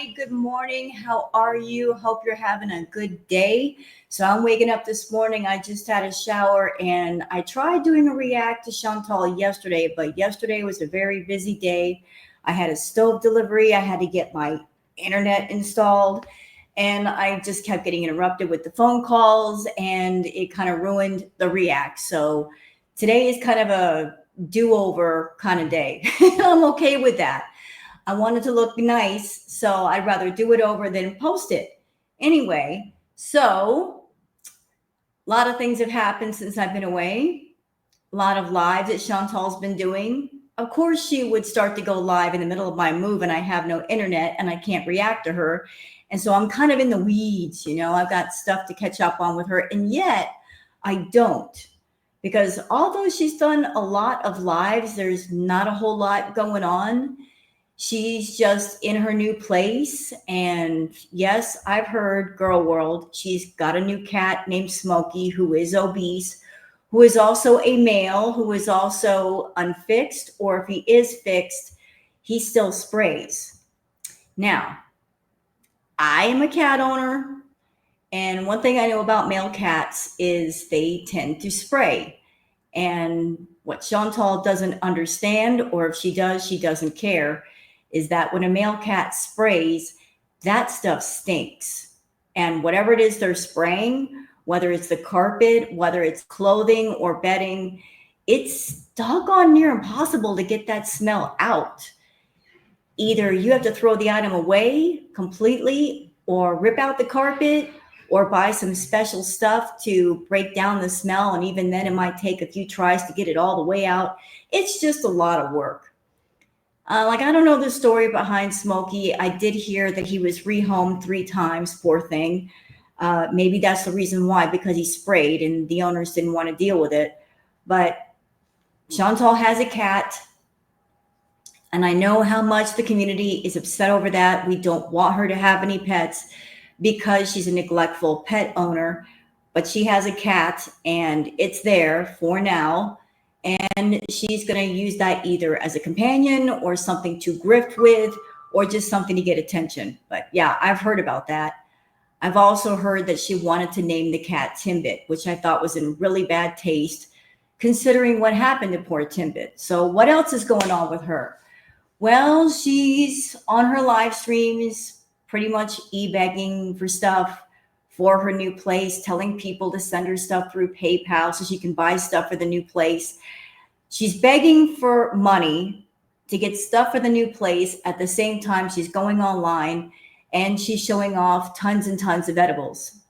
everybody. Good morning. How are you? Hope you're having a good day. So I'm waking up this morning. I just had a shower and I tried doing a react to Shantel yesterday, but yesterday was a very busy day. I had a stove delivery. I had to get my internet installed and I just kept getting interrupted with the phone calls and it kind of ruined the react. So today is kind of a do-over kind of day. I'm okay with that. I wanted to look nice, so I'd rather do it over than post it. Anyway, so a lot of things have happened since I've been away. A lot of lives that Chantal's been doing. Of course, she would start to go live in the middle of my move, and I have no internet and I can't react to her. And so I'm kind of in the weeds, I've got stuff to catch up on with her, and yet I don't. Because although she's done a lot of lives, there's not a whole lot going on. She's just in her new place. And yes, I've heard Girl World. She's got a new cat named Smokey, who is obese, who is also a male, who is also unfixed, or if he is fixed, he still sprays. Now, I am a cat owner. And one thing I know about male cats is they tend to spray. And what Chantal doesn't understand, or if she does, she doesn't care, is that when a male cat sprays, that stuff stinks. And whatever it is they're spraying, whether it's the carpet, whether it's clothing or bedding, it's doggone near impossible to get that smell out. Either you have to throw the item away completely or rip out the carpet or buy some special stuff to break down the smell. And even then it might take a few tries to get it all the way out. It's just a lot of work. I don't know the story behind Smokey. I did hear that he was rehomed 3 times, poor thing. Maybe that's the reason why, because he sprayed and the owners didn't want to deal with it. But Chantal has a cat. And I know how much the community is upset over that. We don't want her to have any pets because she's a neglectful pet owner. But she has a cat and it's there for now. And she's going to use that either as a companion or something to grift with or just something to get attention. But yeah, I've heard about that. I've also heard that she wanted to name the cat Timbit, which I thought was in really bad taste considering what happened to poor Timbit. So what else is going on with her? Well, she's on her live streams pretty much e-begging for stuff for her new place, telling people to send her stuff through PayPal so she can buy stuff for the new place. She's begging for money to get stuff for the new place. At the same time, she's going online and she's showing off tons and tons of edibles.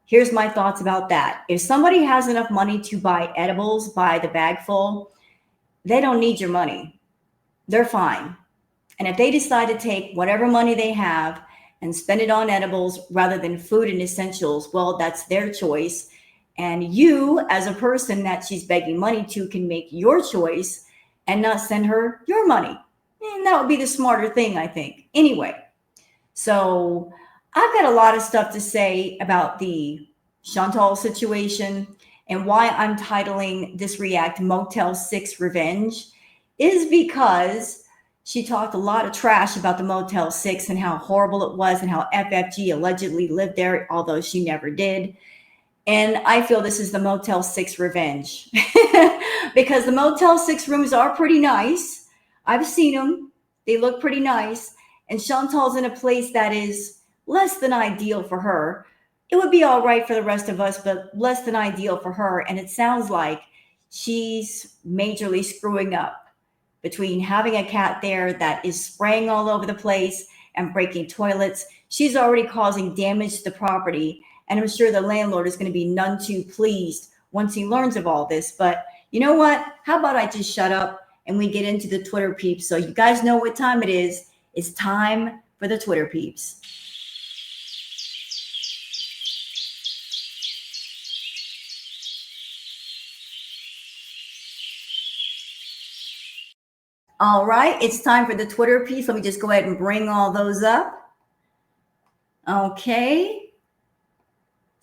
Here's my thoughts about that. If somebody has enough money to buy edibles by the bag full, they don't need your money. They're fine. And if they decide to take whatever money they have and spend it on edibles rather than food and essentials, well, that's their choice. And you, as a person that she's begging money to, can make your choice and not send her your money. And that would be the smarter thing, I think. Anyway, so I've got a lot of stuff to say about the Chantal situation, and why I'm titling this react Motel 6 Revenge is because she talked a lot of trash about the Motel 6 and how horrible it was and how FFG allegedly lived there, although she never did. And I feel this is the Motel 6 revenge because the Motel 6 rooms are pretty nice. I've seen them. They look pretty nice. And Chantal's in a place that is less than ideal for her. It would be all right for the rest of us, but less than ideal for her. And it sounds like she's majorly screwing up between having a cat there that is spraying all over the place and breaking toilets. She's already causing damage to the property. And I'm sure the landlord is going to be none too pleased once he learns of all this. But you know what? How about I just shut up and we get into the Twitter peeps so you guys know what time it is. It's time for the Twitter peeps. All right, it's time for the Twitter piece. Let me just go ahead and bring all those up. Okay.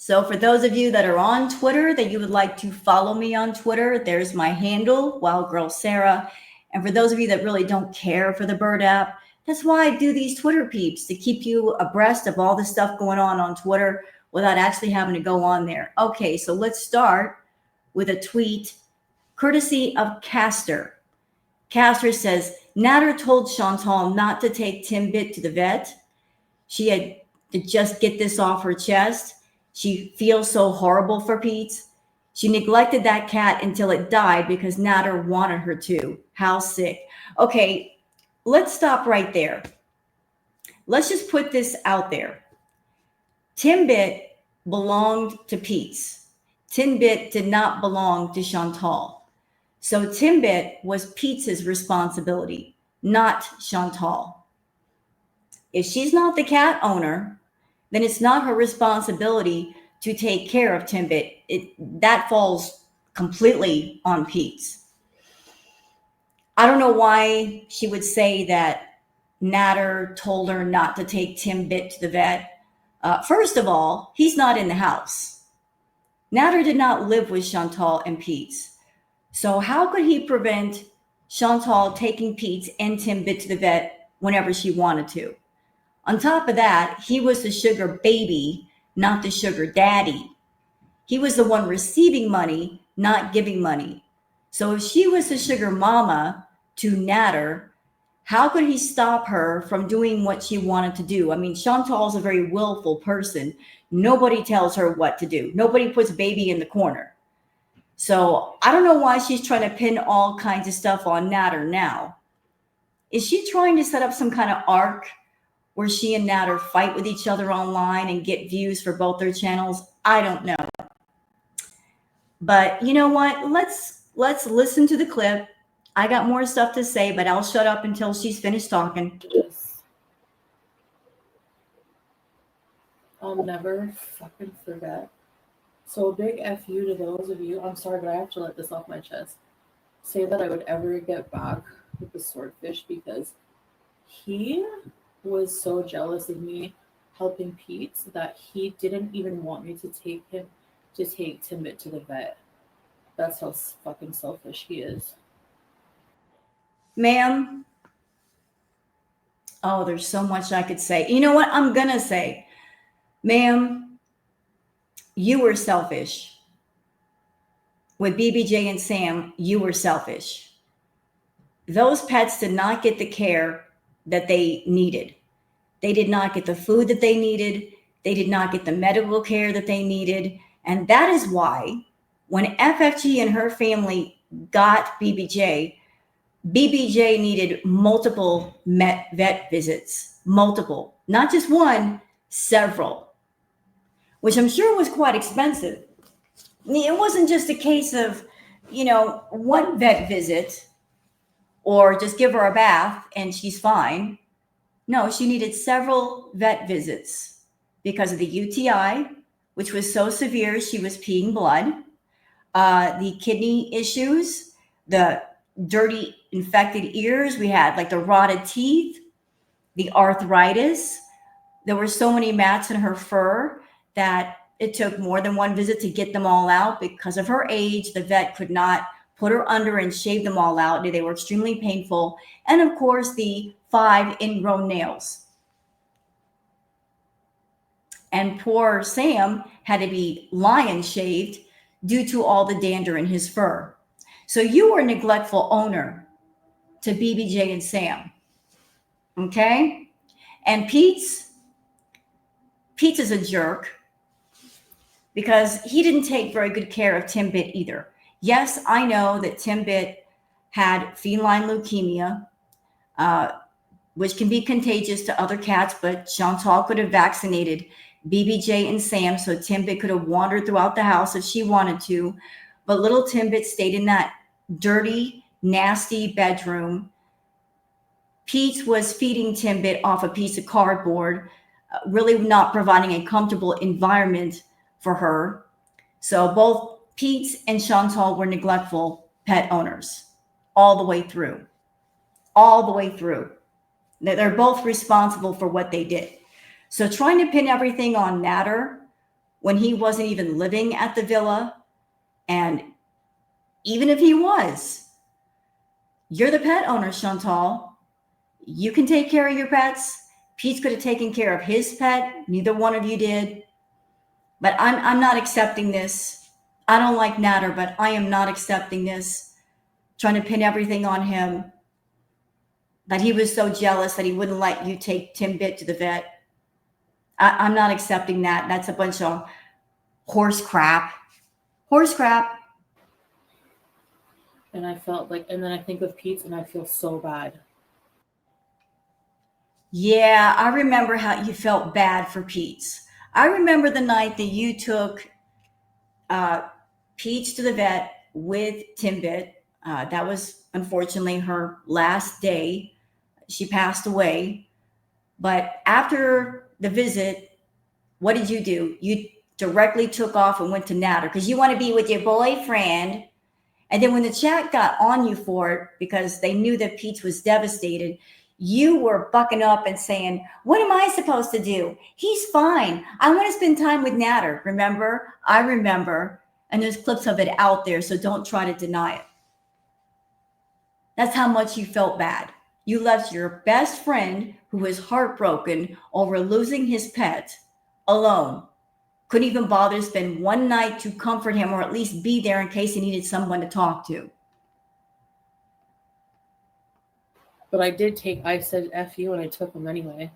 So for those of you that are on Twitter, that you would like to follow me on Twitter, there's my handle, Wild Girl Sarah. And for those of you that really don't care for the Bird app, That's why I do these Twitter peeps, to keep you abreast of all the stuff going on Twitter without actually having to go on there. Okay, so let's start with a tweet courtesy of Castor. Castor says, Natter told Shantel not to take Timbit to the vet. She had to just get this off her chest. She feels so horrible for Pete. She neglected that cat until it died because Natter wanted her to. How sick. Okay, let's stop right there. Let's just put this out there. Timbit belonged to Pete. Timbit did not belong to Shantel. So Timbit was Pete's responsibility, not Shantel. If she's not the cat owner, then it's not her responsibility to take care of Timbit. That falls completely on Pete's. I don't know why she would say that Natter told her not to take Timbit to the vet. First of all, he's not in the house. Natter did not live with Shantel and Pete's. So how could he prevent Shantel taking Pete and Timbit to the vet whenever she wanted to? On top of that, he was the sugar baby, not the sugar daddy. He was the one receiving money, not giving money. So if she was the sugar mama to Natter, how could he stop her from doing what she wanted to do? I mean, Chantal's a very willful person. Nobody tells her what to do. Nobody puts baby in the corner. So I don't know why she's trying to pin all kinds of stuff on Natter now. Is she trying to set up some kind of arc where she and Natter fight with each other online and get views for both their channels? I don't know. But you know what? Let's listen to the clip. I got more stuff to say, but I'll shut up until she's finished talking. I'll never fucking forget. So a big F you to those of you, I'm sorry, but I have to let this off my chest, say that I would ever get back with the swordfish, because he was so jealous of me helping Pete that he didn't even want me to take Timbit to the vet. That's how fucking selfish he is. Ma'am, oh, there's so much I could say. You know what I'm going to say? Ma'am, you were selfish. With BBJ and Sam, you were selfish. Those pets did not get the care that they needed. They did not get the food that they needed. They did not get the medical care that they needed. And that is why when FFG and her family got BBJ needed multiple vet visits, multiple, not just one, several, which I'm sure was quite expensive. It wasn't just a case of, one vet visit or just give her a bath and she's fine. No, she needed several vet visits because of the UTI, which was so severe she was peeing blood, the kidney issues, the dirty infected ears. We had like the rotted teeth, the arthritis. There were so many mats in her fur that it took more than one visit to get them all out. Because of her age, the vet could not put her under and shave them all out. They were extremely painful. And of course, the 5 ingrown nails. And poor Sam had to be lion shaved due to all the dander in his fur. So you were a neglectful owner to BBJ and Sam. Okay? And Pete's is a jerk because he didn't take very good care of Timbit either. Yes, I know that Timbit had feline leukemia, which can be contagious to other cats, but Shantel could have vaccinated BBJ and Sam so Timbit could have wandered throughout the house if she wanted to. But little Timbit stayed in that dirty, nasty bedroom. Pete was feeding Timbit off a piece of cardboard, really not providing a comfortable environment for her. So both Pete and Shantel were neglectful pet owners all the way through. All the way through. They're both responsible for what they did. So trying to pin everything on Natter when he wasn't even living at the villa, and even if he was, you're the pet owner, Shantel. you can take care of your pets. Pete's could have taken care of his pet. Neither one of you did. But I'm not accepting this. I don't like Natter, but I am not accepting this. Trying to pin everything on him. That he was so jealous that he wouldn't let you take Timbit to the vet. I'm not accepting that. That's a bunch of horse crap. Horse crap. And I felt like, and then I think of Pete's and I feel so bad. Yeah, I remember how you felt bad for Pete's. I remember the night that you took uh, Peach to the vet with Timbit. That was unfortunately her last day. She passed away. But after the visit, what did you do? You directly took off and went to Natter because you want to be with your boyfriend. And then when the chat got on you for it, because they knew that Peach was devastated, you were bucking up and saying, what am I supposed to do? He's fine. I want to spend time with Natter. Remember? I remember. And there's clips of it out there, so don't try to deny it. That's how much you felt bad. You left your best friend, who was heartbroken over losing his pet, alone. Couldn't even bother to spend one night to comfort him or at least be there in case he needed someone to talk to. But I said F you and I took him anyway.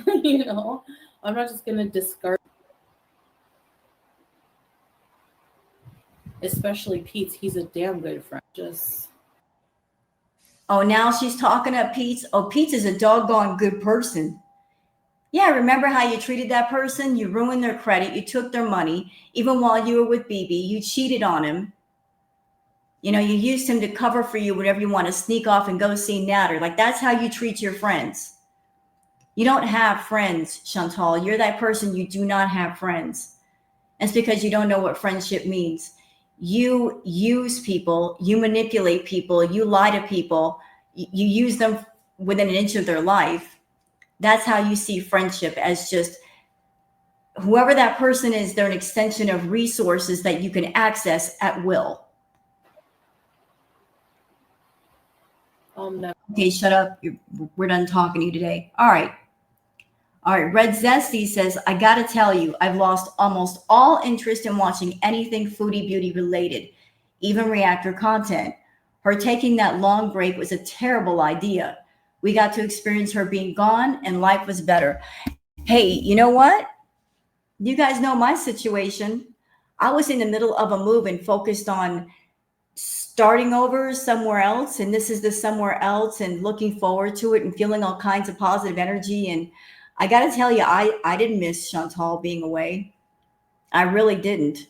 I'm not just going to discard. Especially Pete's. He's a damn good friend. Oh, now she's talking to Pete's. Oh, Pete's is a doggone good person. Yeah, remember how you treated that person? You ruined their credit. You took their money. Even while you were with BB, you cheated on him. You used him to cover for you whenever you want to sneak off and go see Natter. Like, that's how you treat your friends. You don't have friends, Shantel. You're that person. You do not have friends. It's because you don't know what friendship means. You use people. You manipulate people. You lie to people. You use them within an inch of their life. That's how you see friendship, as just whoever that person is, they're an extension of resources that you can access at will. Okay, shut up. We're done talking to you today. All right. Red Zesty says, I got to tell you, I've lost almost all interest in watching anything foodie beauty related, even reactor content. Her taking that long break was a terrible idea. We got to experience her being gone and life was better. Hey, you know what? You guys know my situation. I was in the middle of a move and focused on starting over somewhere else. And this is the somewhere else and looking forward to it and feeling all kinds of positive energy. And I got to tell you, I didn't miss Shantel being away. I really didn't.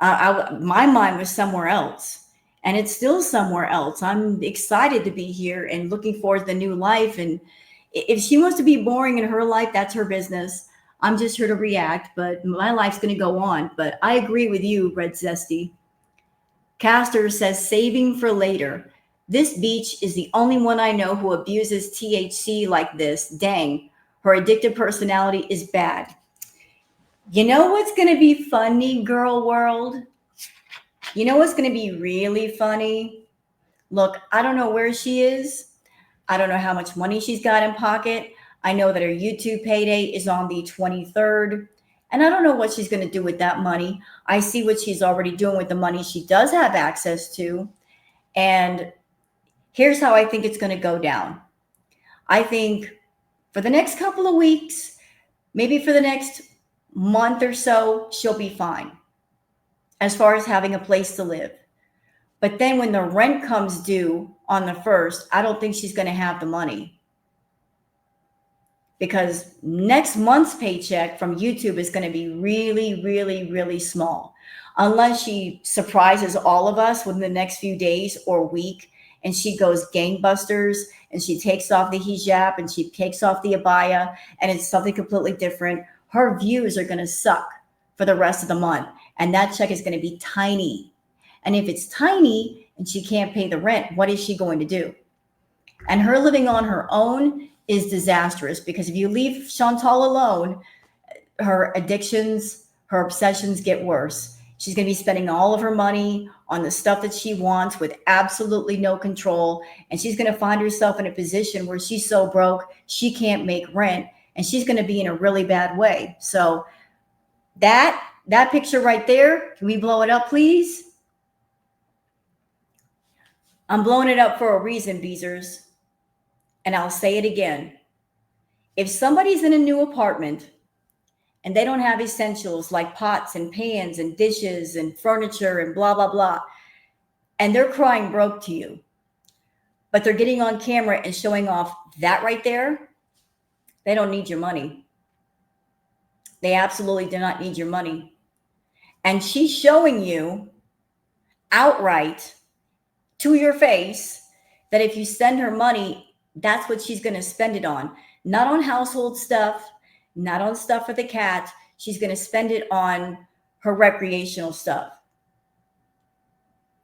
My mind was somewhere else. And it's still somewhere else. I'm excited to be here and looking forward to the new life. And if she wants to be boring in her life, that's her business. I'm just here to react, but my life's going to go on. But I agree with you, Red Zesty. Caster says, saving for later. This beach is the only one I know who abuses THC like this. Dang, her addictive personality is bad. You know what's going to be funny, girl world? You know what's going to be really funny? Look, I don't know where she is. I don't know how much money she's got in pocket. I know that her YouTube payday is on the 23rd. And I don't know what she's going to do with that money. I see what she's already doing with the money she does have access to. And here's how I think it's going to go down. I think for the next couple of weeks, maybe for the next month or so, she'll be fine as far as having a place to live. But then when the rent comes due on the 1st, I don't think she's going to have the money. Because next month's paycheck from YouTube is going to be really, really, really small. Unless she surprises all of us within the next few days or week and she goes gangbusters and she takes off the hijab and she takes off the abaya and it's something completely different, her views are going to suck for the rest of the month. And that check is going to be tiny. And if it's tiny and she can't pay the rent, what is she going to do? And her living on her own is disastrous, because if you leave Shantel alone, her addictions, her obsessions get worse. She's going to be spending all of her money on the stuff that she wants with absolutely no control. And she's going to find herself in a position where she's so broke, she can't make rent. And she's going to be in a really bad way. So that picture right there, can we blow it up, please? I'm blowing it up for a reason, Beezers. And I'll say it again. If somebody's in a new apartment and they don't have essentials like pots and pans and dishes and furniture and blah, blah, blah, and they're crying broke to you, but they're getting on camera and showing off that right there, they don't need your money. They absolutely do not need your money. And she's showing you outright to your face that if you send her money, that's what she's going to spend it on. Not on household stuff, not on stuff for the cat. She's going to spend it on her recreational stuff.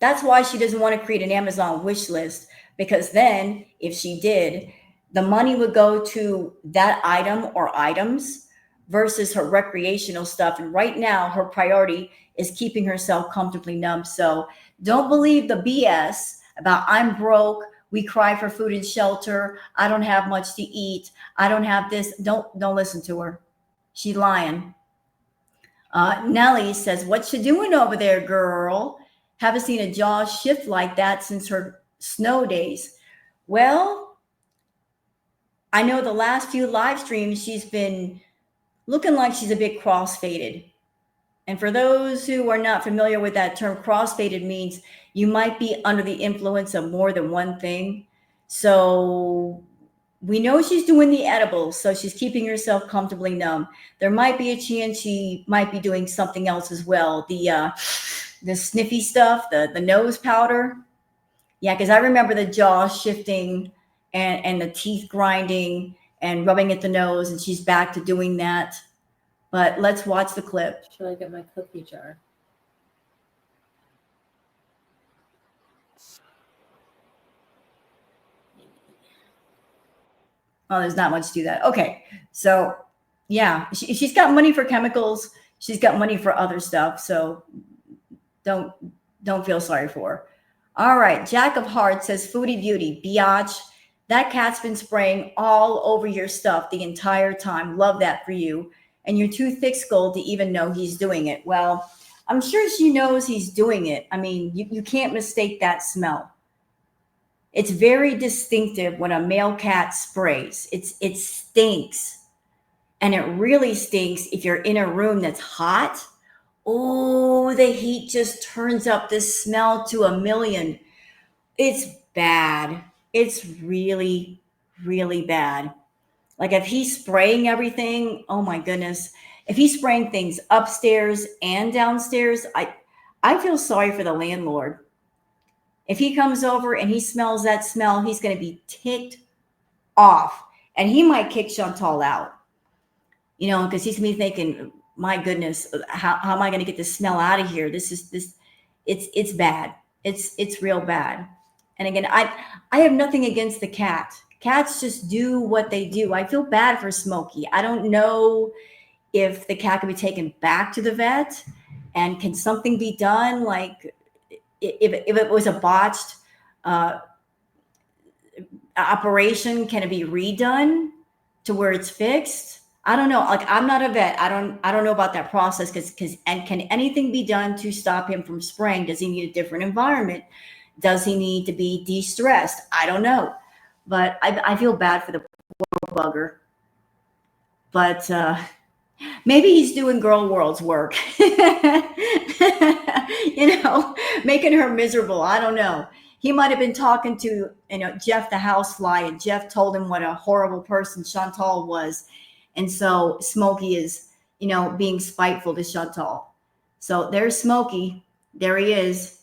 That's why she doesn't want to create an Amazon wish list, because then if she did, the money would go to that item or items versus her recreational stuff. And right now her priority is keeping herself comfortably numb. So don't believe the BS about I'm broke, we cry for food and shelter, I don't have much to eat, I don't have this. Don't listen to her. She's lying. Nellie says, what you doing over there, girl? Haven't seen a jaw shift like that since her snow days. Well, I know the last few live streams she's been looking like she's a bit crossfaded. And for those who are not familiar with that term, crossfaded means you might be under the influence of more than one thing. So we know she's doing the edibles, so she's keeping herself comfortably numb. There might be a chance she might be doing something else as well. The sniffy stuff, the nose powder. Yeah, because I remember the jaw shifting and the teeth grinding and rubbing at the nose, and she's back to doing that. But let's watch the clip. Should I get my cookie jar? Oh, there's not much to that. Okay, so yeah, she's got money for chemicals. She's got money for other stuff. So don't feel sorry for her. All right, Jack of Hearts says, Foodie Beauty, biatch. That cat's been spraying all over your stuff the entire time. Love that for you. And you're too thick-skulled to even know he's doing it. Well, I'm sure she knows he's doing it. I mean, you can't mistake that smell. It's very distinctive when a male cat sprays. It stinks. And it really stinks if you're in a room that's hot. Oh, the heat just turns up this smell to 1,000,000. It's bad. It's really, really bad. Like if he's spraying everything, oh my goodness. If he's spraying things upstairs and downstairs, I feel sorry for the landlord. If he comes over and he smells that smell, he's going to be ticked off. And he might kick Shantel out, because he's going to be thinking, my goodness, how am I going to get this smell out of here? It's bad. It's real bad. And again, I have nothing against the cat. Cats just do what they do. I feel bad for Smokey. I don't know if the cat can be taken back to the vet, and can something be done? Like if it was a botched operation, can it be redone to where it's fixed? I don't know. Like I'm not a vet. I don't know about that process and can anything be done to stop him from spraying? Does he need a different environment? Does he need to be de-stressed? I don't know. But I feel bad for the poor bugger. But maybe he's doing Girl World's work. Making her miserable. I don't know. He might have been talking to Jeff the housefly, and Jeff told him what a horrible person Shantel was. And so Smokey is, being spiteful to Shantel. So there's Smokey. There he is.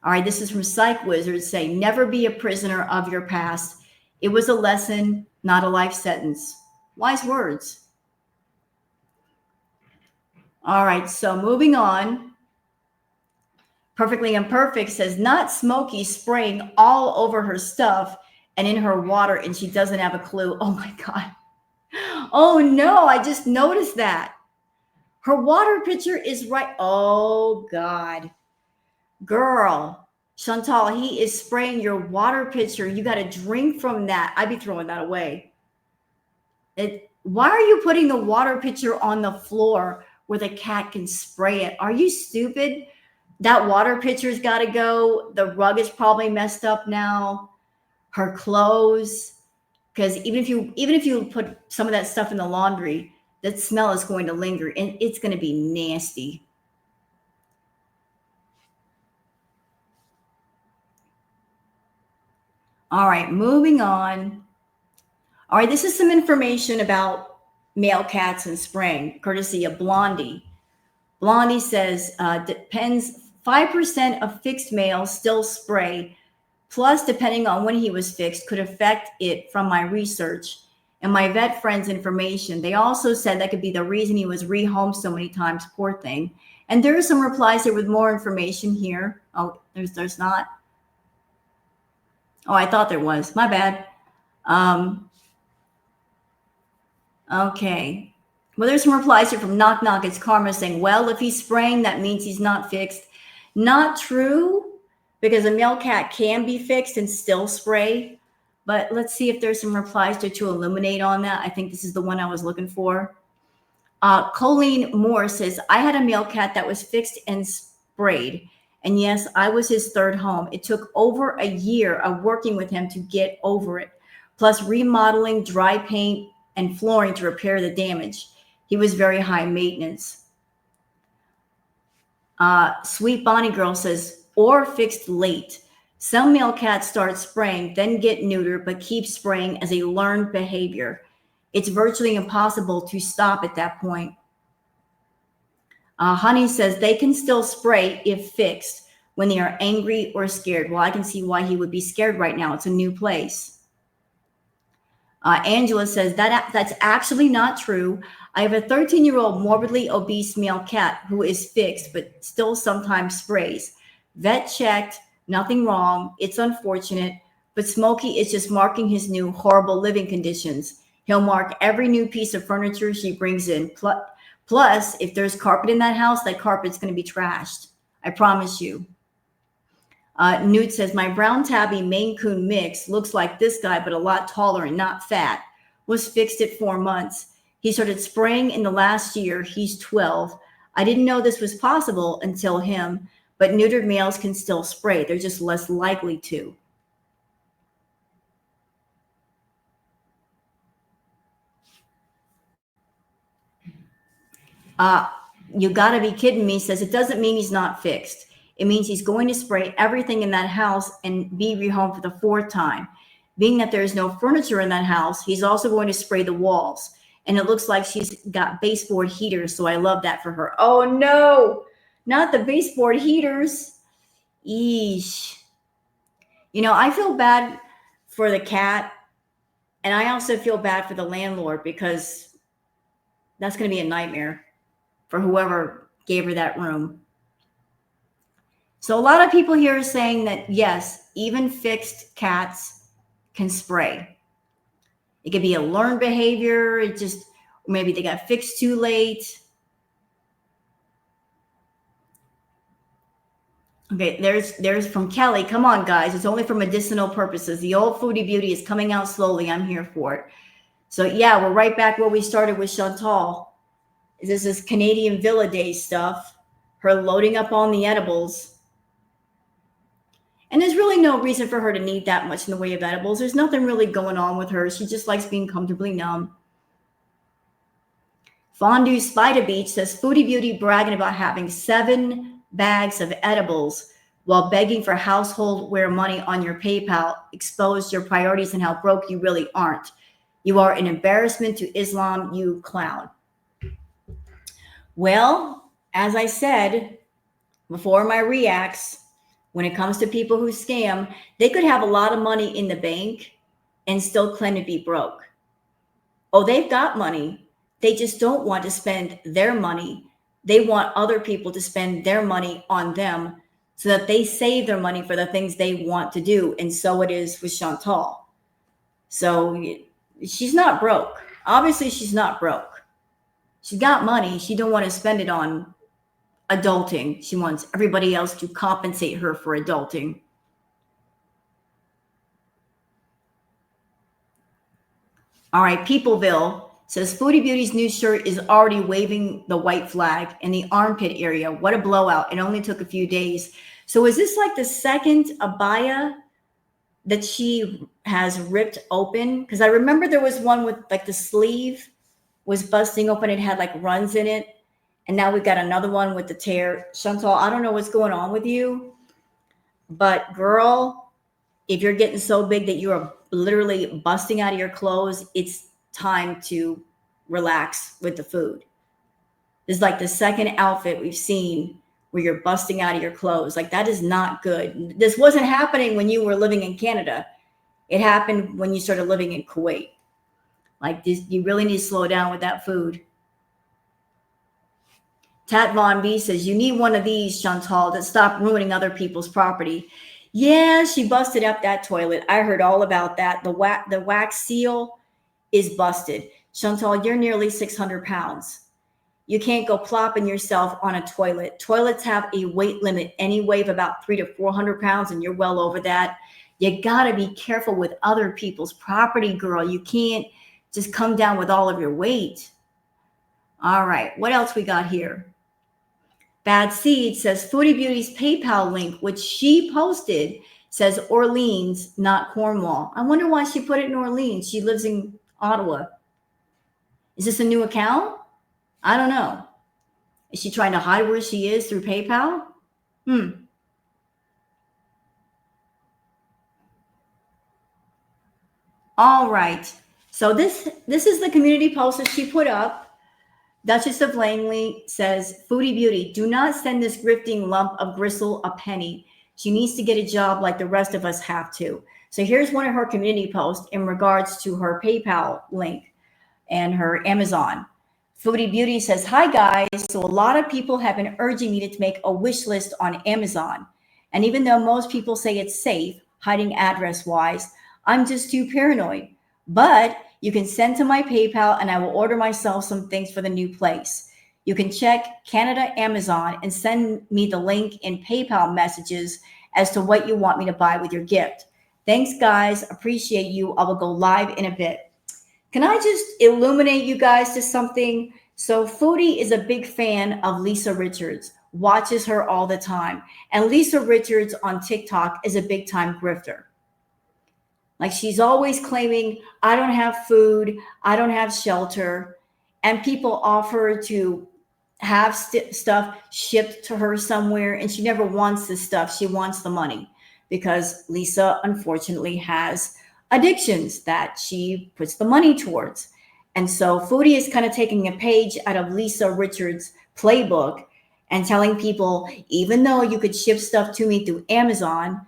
All right, this is from Psych Wizards saying, never be a prisoner of your past. It was a lesson, not a life sentence. Wise words. All right, so moving on. Perfectly Imperfect says, not Smokey spraying all over her stuff and in her water, and she doesn't have a clue. Oh my God. Oh no, I just noticed that. Her water pitcher is right. Oh, God. Girl, Chantal, he is spraying your water pitcher. You got to drink from that. I'd be throwing that away. Why are you putting the water pitcher on the floor where the cat can spray it? Are you stupid? That water pitcher's got to go. The rug is probably messed up now. Her clothes, because even if you put some of that stuff in the laundry, that smell is going to linger and it's going to be nasty. All right, moving on. All right, this is some information about male cats and spraying, courtesy of Blondie. Blondie says, depends, 5% of fixed males still spray, plus depending on when he was fixed could affect it from my research and my vet friend's information. They also said that could be the reason he was rehomed so many times, poor thing. And there are some replies here with more information here. Oh, there's not. Oh, I thought there was. My bad. Okay. Well, there's some replies here from Knock Knock. It's Karma saying, well, if he's spraying, that means he's not fixed. Not true, because a male cat can be fixed and still spray. But let's see if there's some replies to illuminate on that. I think this is the one I was looking for. Colleen Moore says, I had a male cat that was fixed and sprayed. And yes, I was his third home. It took over a year of working with him to get over it, plus remodeling, dry paint, and flooring to repair the damage. He was very high maintenance. Sweet Bonnie Girl says, or fixed late. Some male cats start spraying, then get neutered, but keep spraying as a learned behavior. It's virtually impossible to stop at that point. Honey says they can still spray if fixed when they are angry or scared. Well, I can see why he would be scared right now. It's a new place. Angela says that's actually not true. I have a 13-year-old morbidly obese male cat who is fixed, but still sometimes sprays. Vet checked, nothing wrong. It's unfortunate, but Smokey is just marking his new horrible living conditions. He'll mark every new piece of furniture she brings in. Plus, if there's carpet in that house, that carpet's going to be trashed. I promise you. Newt says, my brown tabby Maine Coon mix looks like this guy, but a lot taller and not fat. Was fixed at 4 months. He started spraying in the last year. He's 12. I didn't know this was possible until him, but neutered males can still spray. They're just less likely to. You gotta be kidding me, says it doesn't mean he's not fixed. It means he's going to spray everything in that house and be rehomed for the 4th time. Being that there's no furniture in that house, he's also going to spray the walls. And it looks like she's got baseboard heaters, so I love that for her. Oh no, not the baseboard heaters. Eesh. You know, I feel bad for the cat, and I also feel bad for the landlord because that's going to be a nightmare for whoever gave her that room. So a lot of people here are saying that, yes, even fixed cats can spray. It could be a learned behavior. It just, maybe they got fixed too late. Okay, there's from Kelly. Come on, guys. It's only for medicinal purposes. The old Foodie Beauty is coming out slowly. I'm here for it. So yeah, we're right back where we started with Shantel. This is Canadian Villa Day stuff. Her loading up on the edibles. And there's really no reason for her to need that much in the way of edibles. There's nothing really going on with her. She just likes being comfortably numb. Fondue Spider Beach says, Foodie Beauty bragging about having 7 bags of edibles while begging for household wear money on your PayPal exposed your priorities and how broke you really aren't. You are an embarrassment to Islam, you clown. Well, as I said before my reacts, when it comes to people who scam, they could have a lot of money in the bank and still claim to be broke. Oh, they've got money. They just don't want to spend their money. They want other people to spend their money on them so that they save their money for the things they want to do. And so it is with Shantel. So she's not broke. Obviously, she's not broke. She's got money. She don't want to spend it on adulting. She wants everybody else to compensate her for adulting. All right, Peopleville says Foodie Beauty's new shirt is already waving the white flag in the armpit area. What a blowout. It only took a few days. So is this like the second abaya that she has ripped open? Because I remember there was one with like the sleeve was busting open. It had like runs in it. And now we've got another one with the tear. Shantel, I don't know what's going on with you, but girl, if you're getting so big that you are literally busting out of your clothes, it's time to relax with the food. This is like the second outfit we've seen where you're busting out of your clothes. Like, that is not good. This wasn't happening when you were living in Canada. It happened when you started living in Kuwait. Like this, you really need to slow down with that food. Tat Von B says, you need one of these, Chantal, that stop ruining other people's property. Yeah, she busted up that toilet. I heard all about that. The wax seal is busted. Chantal, you're nearly 600 pounds. You can't go plopping yourself on a toilet. Toilets have a weight limit anyway of about 300 to 400 pounds, and you're well over that. You got to be careful with other people's property, girl. You can't just come down with all of your weight. All right, what else we got here? Bad Seed says Foodie Beauty's PayPal link, which she posted, says Orleans, not Cornwall. I wonder why she put it in Orleans. She lives in Ottawa. Is this a new account? I don't know. Is she trying to hide where she is through PayPal? All right. So this is the community post that she put up. Duchess of Langley says, Foodie Beauty, do not send this grifting lump of gristle a penny. She needs to get a job like the rest of us have to. So here's one of her community posts in regards to her PayPal link and her Amazon. Foodie Beauty says, hi guys. So a lot of people have been urging me to make a wish list on Amazon. And even though most people say it's safe, hiding address wise, I'm just too paranoid. But you can send to my PayPal and I will order myself some things for the new place. You can check Canada Amazon and send me the link in PayPal messages as to what you want me to buy with your gift. Thanks, guys. Appreciate you. I will go live in a bit. Can I just illuminate you guys to something? So Foodie is a big fan of Lisa Richards, watches her all the time. And Lisa Richards on TikTok is a big time grifter. Like, she's always claiming, I don't have food, I don't have shelter. And people offer to have stuff shipped to her somewhere. And she never wants this stuff. She wants the money because Lisa, unfortunately, has addictions that she puts the money towards. And so Foodie is kind of taking a page out of Lisa Richards' playbook and telling people, even though you could ship stuff to me through Amazon,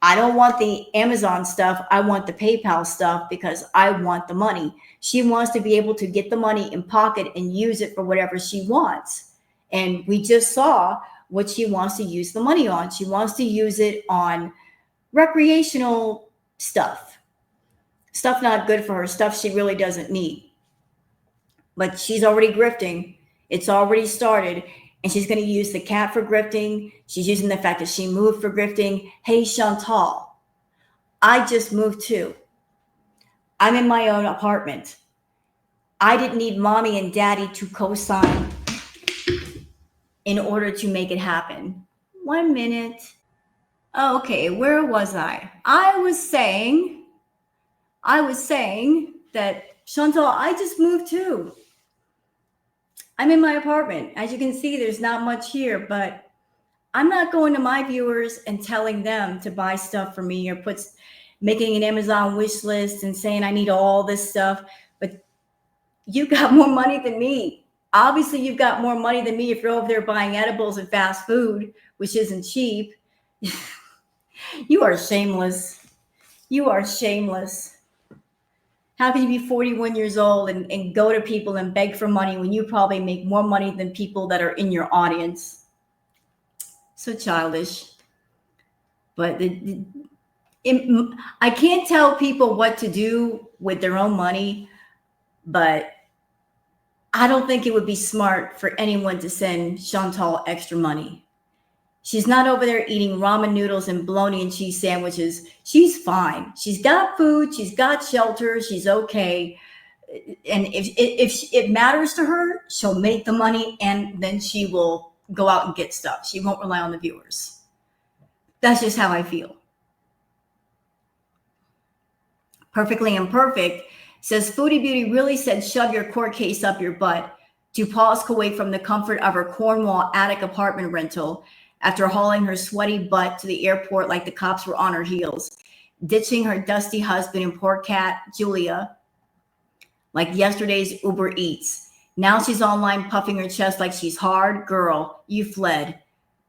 I don't want the Amazon stuff. I want the PayPal stuff because I want the money. She wants to be able to get the money in pocket and use it for whatever she wants. And we just saw what she wants to use the money on. She wants to use it on recreational stuff not good for her, stuff she really doesn't need. But she's already grifting. It's already started. And she's going to use the cat for grifting. She's using the fact that she moved for grifting. Hey, Chantal, I just moved too. I'm in my own apartment. I didn't need mommy and daddy to co-sign in order to make it happen. 1 minute. Oh, okay, where was I? I was saying that, Chantal, I just moved too. I'm in my apartment. As you can see, there's not much here, but I'm not going to my viewers and telling them to buy stuff for me or making an Amazon wish list and saying I need all this stuff. But you got more money than me. Obviously, you've got more money than me if you're over there buying edibles and fast food, which isn't cheap. You are shameless. You are shameless. How can you be 41 years old and go to people and beg for money when you probably make more money than people that are in your audience? So childish. But I can't tell people what to do with their own money, but I don't think it would be smart for anyone to send Chantal extra money. She's not over there eating ramen noodles and bologna and cheese sandwiches. She's fine. She's got food. She's got shelter. She's okay. And if it matters to her, she'll make the money and then she will go out and get stuff. She won't rely on the viewers. That's just how I feel. Perfectly Imperfect says Foodie Beauty really said shove your court case up your butt to pause Kuwait from the comfort of her Cornwall attic apartment rental after hauling her sweaty butt to the airport like the cops were on her heels, ditching her dusty husband and poor cat, Julia, like yesterday's Uber Eats. Now she's online puffing her chest like she's hard. Girl, you fled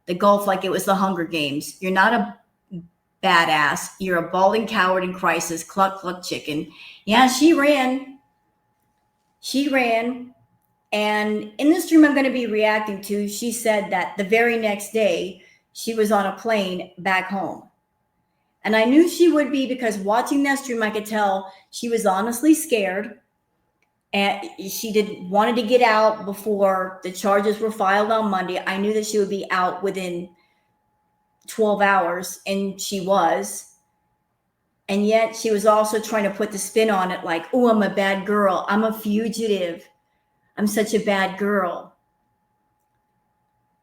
the Gulf like it was the Hunger Games. You're not a badass. You're a balding coward in crisis. Cluck, cluck, chicken. Yeah, she ran. She ran. And in the stream I'm going to be reacting to, she said that the very next day she was on a plane back home. And I knew she would be because watching that stream, I could tell she was honestly scared. And she wanted to get out before the charges were filed on Monday. I knew that she would be out within 12 hours, and she was. And yet she was also trying to put the spin on it like, oh, I'm a bad girl. I'm a fugitive. I'm such a bad girl.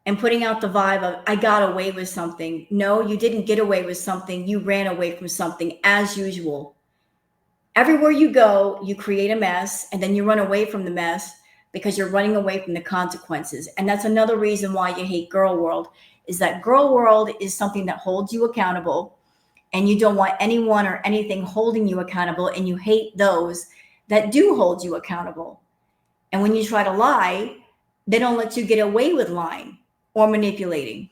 And putting out the vibe of, I got away with something. No, you didn't get away with something. You ran away from something as usual. Everywhere you go, you create a mess and then you run away from the mess because you're running away from the consequences. And that's another reason why you hate Girl World, is that Girl World is something that holds you accountable and you don't want anyone or anything holding you accountable, and you hate those that do hold you accountable. And when you try to lie, they don't let you get away with lying or manipulating.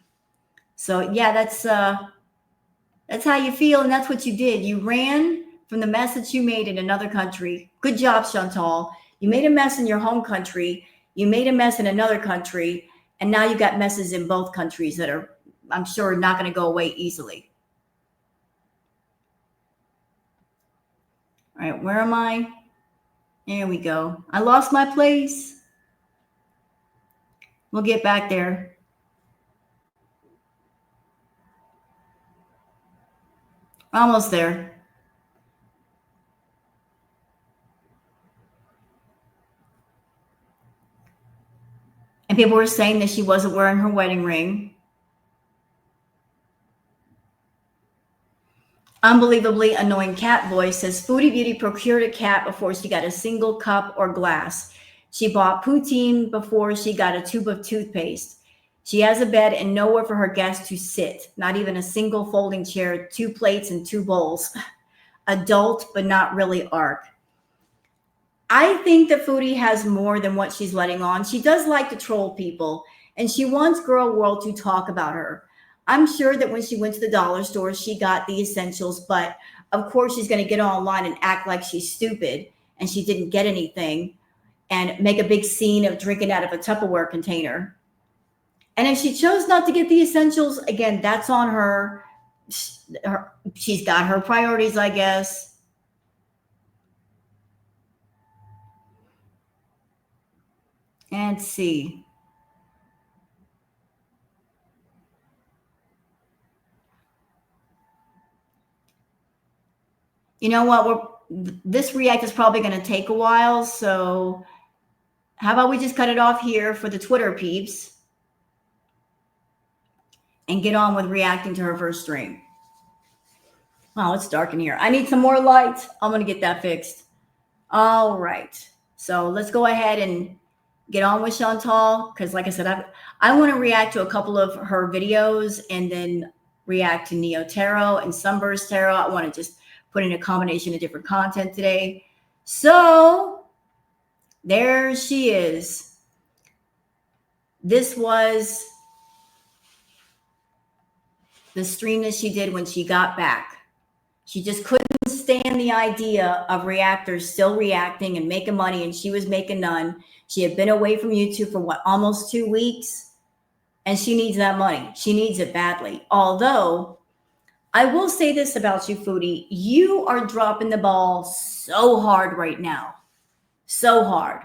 So yeah, that's how you feel, and that's what you did. You ran from the mess that you made in another country. Good job, Chantal. You made a mess in your home country. You made a mess in another country. And now you got messes in both countries that are, I'm sure, not going to go away easily. All right, where am I? There we go. I lost my place. We'll get back there. Almost there. And people were saying that she wasn't wearing her wedding ring. Unbelievably annoying cat voice says Foodie Beauty procured a cat before she got a single cup or glass. She bought poutine before she got a tube of toothpaste. She has a bed and nowhere for her guests to sit. Not even a single folding chair, 2 plates and 2 bowls. Adult, but not really arc. I think that Foodie has more than what she's letting on. She does like to troll people, and she wants Girl World to talk about her. I'm sure that when she went to the dollar store, she got the essentials, but of course she's going to get online and act like she's stupid and she didn't get anything and make a big scene of drinking out of a Tupperware container. And if she chose not to get the essentials, again, that's on her. She's got her priorities, I guess. And let's see. You know what? This react is probably going to take a while. So how about we just cut it off here for the Twitter peeps and get on with reacting to her first stream. Wow, it's dark in here. I need some more light. I'm going to get that fixed. All right. So let's go ahead and get on with Chantal, because like I said, I want to react to a couple of her videos and then react to Neo Tarot and Sunburst Tarot. I want to just put in a combination of different content today. So there she is. This was the stream that she did when she got back. She just couldn't stand the idea of reactors still reacting and making money, and she was making none. She had been away from YouTube for what, almost 2 weeks, and she needs that money. She needs it badly. Although I will say this about you, Foodie, you are dropping the ball so hard right now. So hard.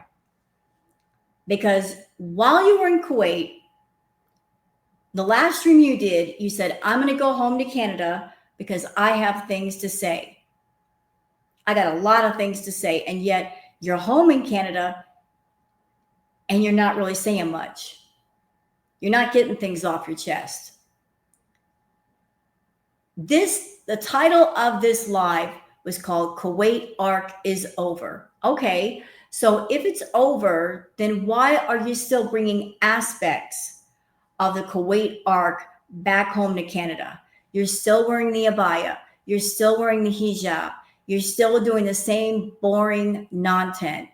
Because while you were in Kuwait, the last stream you did, you said, I'm going to go home to Canada because I have things to say. I got a lot of things to say. And yet you're home in Canada and you're not really saying much. You're not getting things off your chest. The title of this live was called Kuwait Arc is Over. Okay, so if it's over, then why are you still bringing aspects of the Kuwait Arc back home to Canada? You're still wearing the abaya. You're still wearing the hijab. You're still doing the same boring content.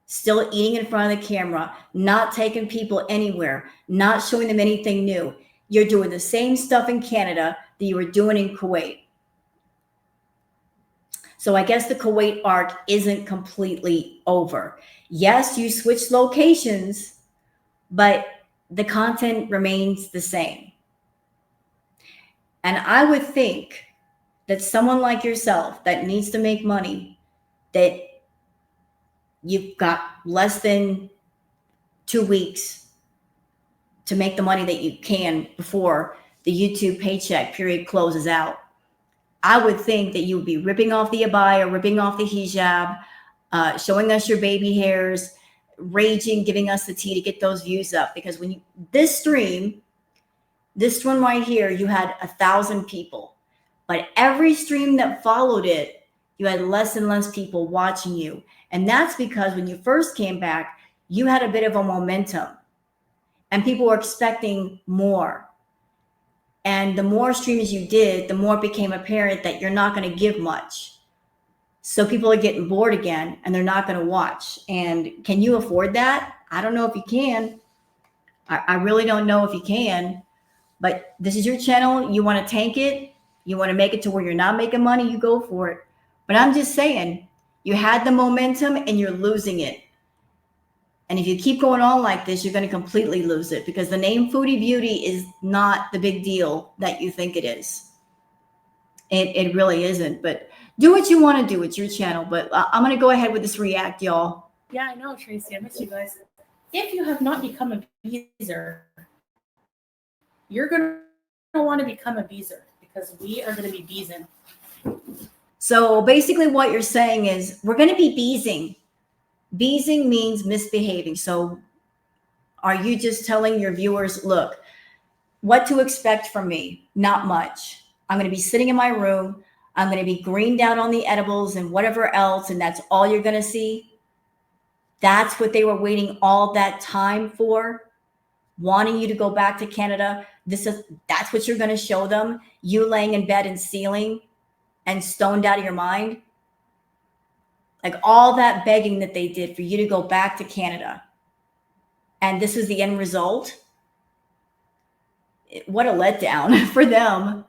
Still eating in front of the camera, not taking people anywhere, not showing them anything new. You're doing the same stuff in Canada that you were doing in Kuwait. So I guess the Kuwait arc isn't completely over. Yes, you switched locations, but the content remains the same. And I would think that someone like yourself that needs to make money, that you've got less than 2 weeks to make the money that you can before the YouTube paycheck period closes out. I would think that you would be ripping off the abaya, ripping off the hijab, showing us your baby hairs, raging, giving us the tea to get those views up. Because when you, this one right here, you had 1,000 people. But every stream that followed it, you had less and less people watching you. And that's because when you first came back, you had a bit of a momentum. And people were expecting more. And the more streams you did, the more it became apparent that you're not going to give much. So people are getting bored again and they're not going to watch. And can you afford that? I don't know if you can. I really don't know if you can. But this is your channel. You want to tank it. You want to make it to where you're not making money. You go for it. But I'm just saying, you had the momentum and you're losing it. And if you keep going on like this, you're going to completely lose it, because the name Foodie Beauty is not the big deal that you think it is. It really isn't. But do what you want to do. It's your channel. But I'm going to go ahead with this react, y'all. Yeah, I know, Tracy. I miss you guys. If you have not become a beezer, you're going to want to become a beezer, because we are going to be beezing. So basically what you're saying is we're going to be beezing. Beezing means misbehaving. So are you just telling your viewers, look, what to expect from me? Not much. I'm going to be sitting in my room. I'm going to be greened out on the edibles and whatever else, and that's all you're going to see? That's what they were waiting all that time for, wanting you to go back to Canada. That's what you're going to show them? You laying in bed and ceiling and stoned out of your mind? Like all that begging that they did for you to go back to Canada. And this was the end result. What a letdown for them.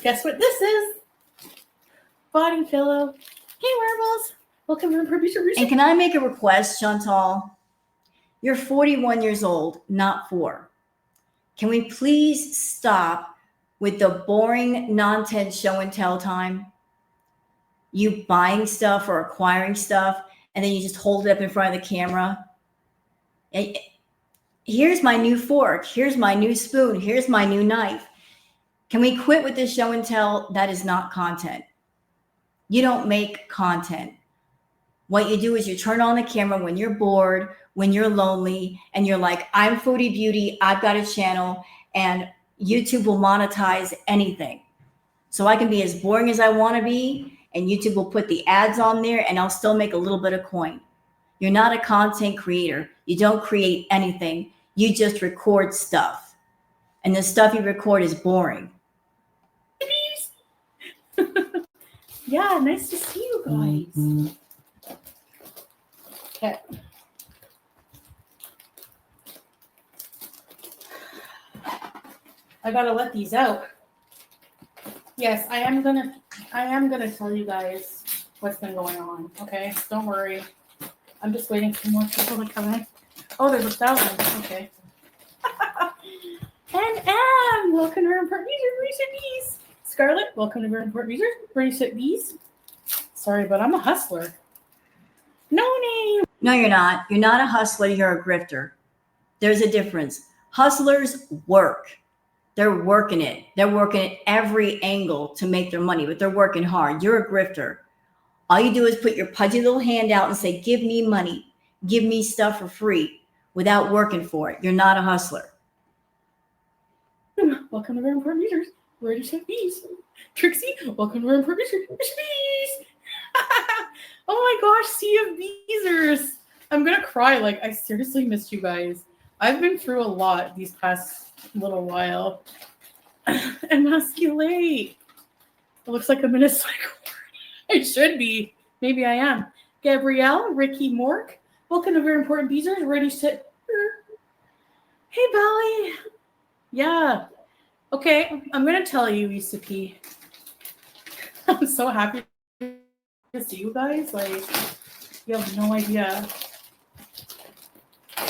Guess what this is? Body pillow. Hey, werewolves. Welcome to producer. And can I make a request, Shantel? You're 41 years old, not 4. Can we please stop with the boring, non-tense show and tell time? You buying stuff or acquiring stuff, and then you just hold it up in front of the camera. And here's my new fork. Here's my new spoon. Here's my new knife. Can we quit with this show and tell? That is not content. You don't make content. What you do is you turn on the camera when you're bored, when you're lonely, and you're like, I'm Foodie Beauty. I've got a channel, and YouTube will monetize anything. So I can be as boring as I want to be, and YouTube will put the ads on there, and I'll still make a little bit of coin. You're not a content creator. You don't create anything. You just record stuff. And the stuff you record is boring. Yeah, nice to see you guys. Okay. I gotta let these out. Yes, I am gonna tell you guys what's been going on. Okay, don't worry. I'm just waiting for more people to come in. Oh, there's 1,000. Okay. And Anne, welcome to our Report Bees. Scarlett, welcome to our Report Bees. Sorry, but I'm a hustler. No name. No, you're not. You're not a hustler. You're a grifter. There's a difference. Hustlers work. They're working it. They're working at every angle to make their money, but they're working hard. You're a grifter. All you do is put your pudgy little hand out and say, give me money. Give me stuff for free without working for it. You're not a hustler. Welcome to Random Producers. Where do you say bees? Trixie, welcome to Random Producers. Bees. Oh my gosh, sea of beezers. I'm going to cry. Like, I seriously missed you guys. I've been through a lot these past little while. Emasculate. It looks like I'm in a cycle. I should be. Maybe I am. Gabrielle, Ricky, Mork. Welcome to Very Important Beezers. Ready, sit. Hey, Belly. Yeah. Okay, I'm going to tell you, ECP. I'm so happy to see you guys. Like, you have no idea.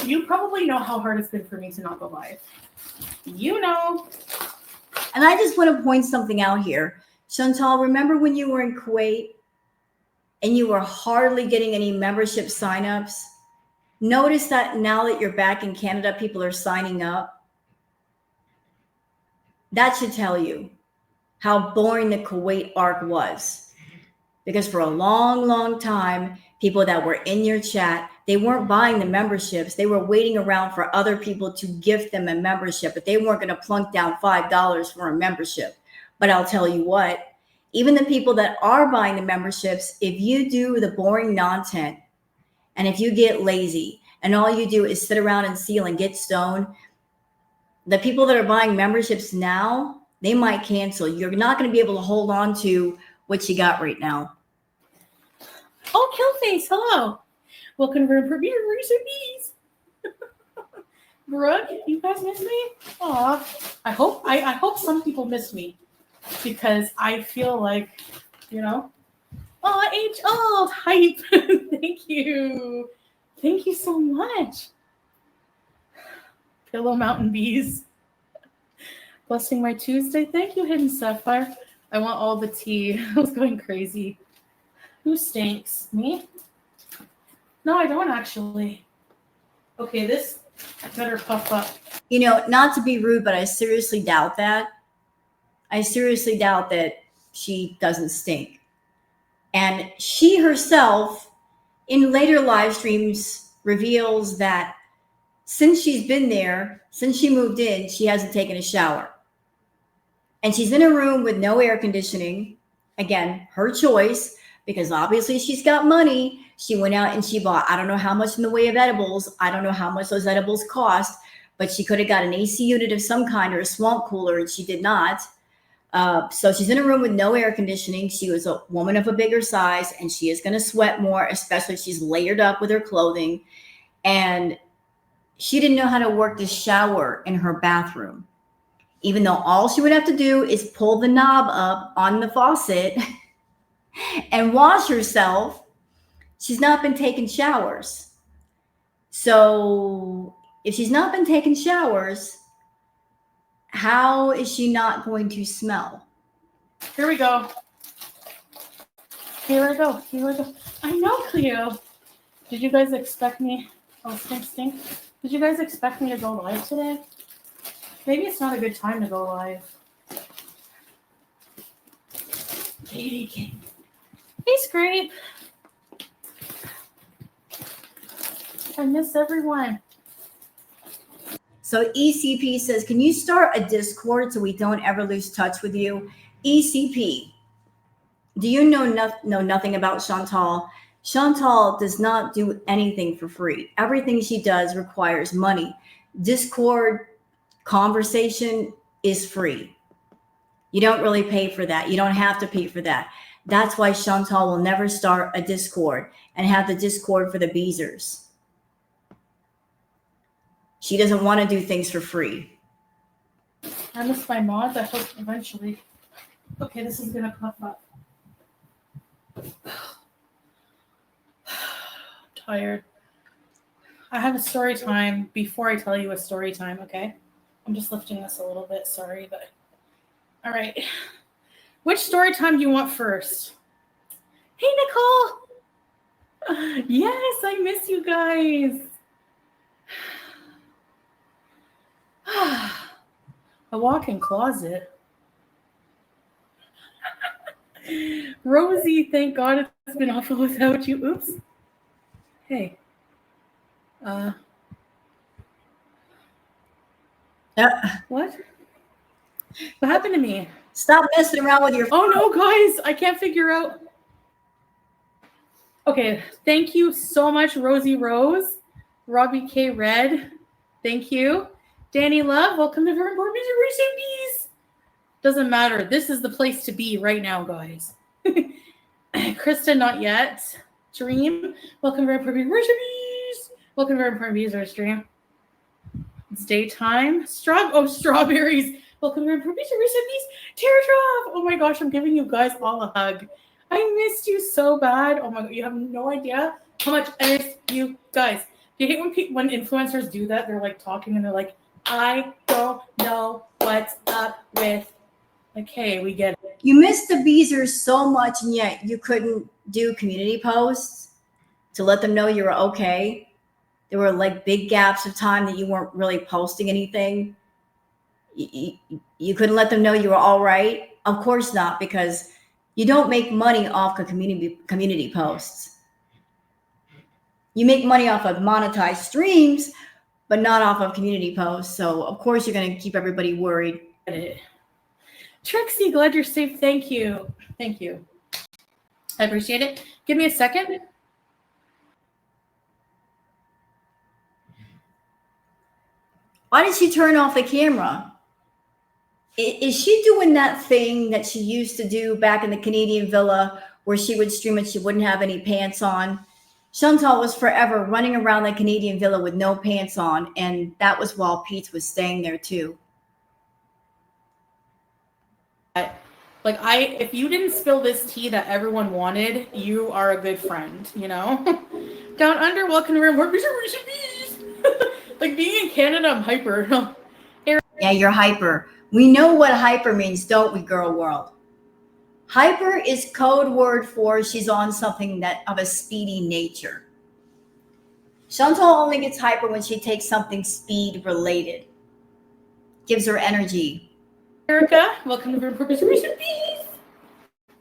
You probably know how hard it's been for me to not go live. You know. And I just want to point something out here. Shantel, remember when you were in Kuwait and you were hardly getting any membership signups? Notice that now that you're back in Canada, people are signing up. That should tell you how boring the Kuwait arc was. Because for a long, long time, people that were in your chat, they weren't buying the memberships. They were waiting around for other people to gift them a membership, but they weren't going to plunk down $5 for a membership. But I'll tell you what, even the people that are buying the memberships, if you do the boring content and if you get lazy and all you do is sit around and seal and get stoned, the people that are buying memberships now, they might cancel. You're not going to be able to hold on to what you got right now. Oh, Killface, hello. Welcome to Premier Bees. Brooke, you guys miss me? Aw. I hope some people miss me because I feel like, you know. Oh, H-Old, hype. Thank you. Thank you so much. Pillow Mountain Bees. Blessing my Tuesday. Thank you, Hidden Sapphire. I want all the tea. I was going crazy. Who stinks? Me? No, I don't actually. Okay, this better puff up. You know, not to be rude, but I seriously doubt that. I seriously doubt that she doesn't stink. And she herself, in later live streams, reveals that since she's been there, since she moved in, she hasn't taken a shower. And she's in a room with no air conditioning. Again, her choice, because obviously she's got money. She went out and she bought, I don't know how much in the way of edibles. I don't know how much those edibles cost, but she could have got an AC unit of some kind or a swamp cooler, and she did not. So she's in a room with no air conditioning. She was a woman of a bigger size, and she is going to sweat more, especially if she's layered up with her clothing. And she didn't know how to work the shower in her bathroom, even though all she would have to do is pull the knob up on the faucet and wash herself. She's not been taking showers. So if she's not been taking showers, how is she not going to smell? Here we go. Here we go. Here we go. I know, Cleo. Did you guys expect me? Oh, stink. Did you guys expect me to go live today? Maybe it's not a good time to go live. Katie King. Hey, Scrape. I miss everyone. So ECP says, can you start a Discord so we don't ever lose touch with you? ECP, do you know nothing about Shantel? Shantel does not do anything for free. Everything she does requires money. Discord conversation is free. You don't really pay for that. You don't have to pay for that. That's why Shantel will never start a Discord and have the Discord for the Beezers. She doesn't want to do things for free. I miss my mods. I hope eventually. Okay, this is going to puff up. Tired. I have a story time before I tell you a story time, okay? I'm just lifting this a little bit. Sorry, but... All right. Which story time do you want first? Hey, Nicole! Yes, I miss you guys. A walk-in closet. Rosie, thank God it's been awful without you. Oops. Hey. Uh, what? What happened to me? Stop messing around with your Oh no, guys, I can't figure out. Okay, thank you so much, Rosie Rose, Robbie K. Red. Thank you. Danny Love, welcome to Very Important Recipes. Doesn't matter. This is the place to be right now, guys. Krista, not yet. Dream, welcome to Very Important Recipes. Welcome to Very Important Bees stream. It's daytime. Strawberries. Welcome to Very Important Recipes. Teardrop. Oh my gosh, I'm giving you guys all a hug. I missed you so bad. Oh my god, you have no idea how much I miss you guys. Do you hate when influencers do that? They're like talking and they're like, I don't know what's up with. Like, hey, we get it. You missed the Beezers so much, and yet you couldn't do community posts to let them know you were okay. There were like big gaps of time that you weren't really posting anything. You couldn't let them know you were all right. Of course not, because you don't make money off of community posts. You make money off of monetized streams, but not off of community posts. So of course you're going to keep everybody worried. Trixie, glad you're safe. Thank you. Thank you. I appreciate it. Give me a second. Why did she turn off the camera? Is she doing that thing that she used to do back in the Canadian villa where she would stream and she wouldn't have any pants on? Shantel was forever running around the Canadian villa with no pants on, and that was while Pete was staying there too. Like, if you didn't spill this tea that everyone wanted, you are a good friend, you know? Down under, welcome to Room. Like, being in Canada, I'm hyper. Yeah, you're hyper. We know what hyper means, don't we, girl world? Hyper is code word for she's on something that of a speedy nature. Chantal only gets hyper when she takes something speed related. Gives her energy. Erica, welcome to Room Purpose Recipes.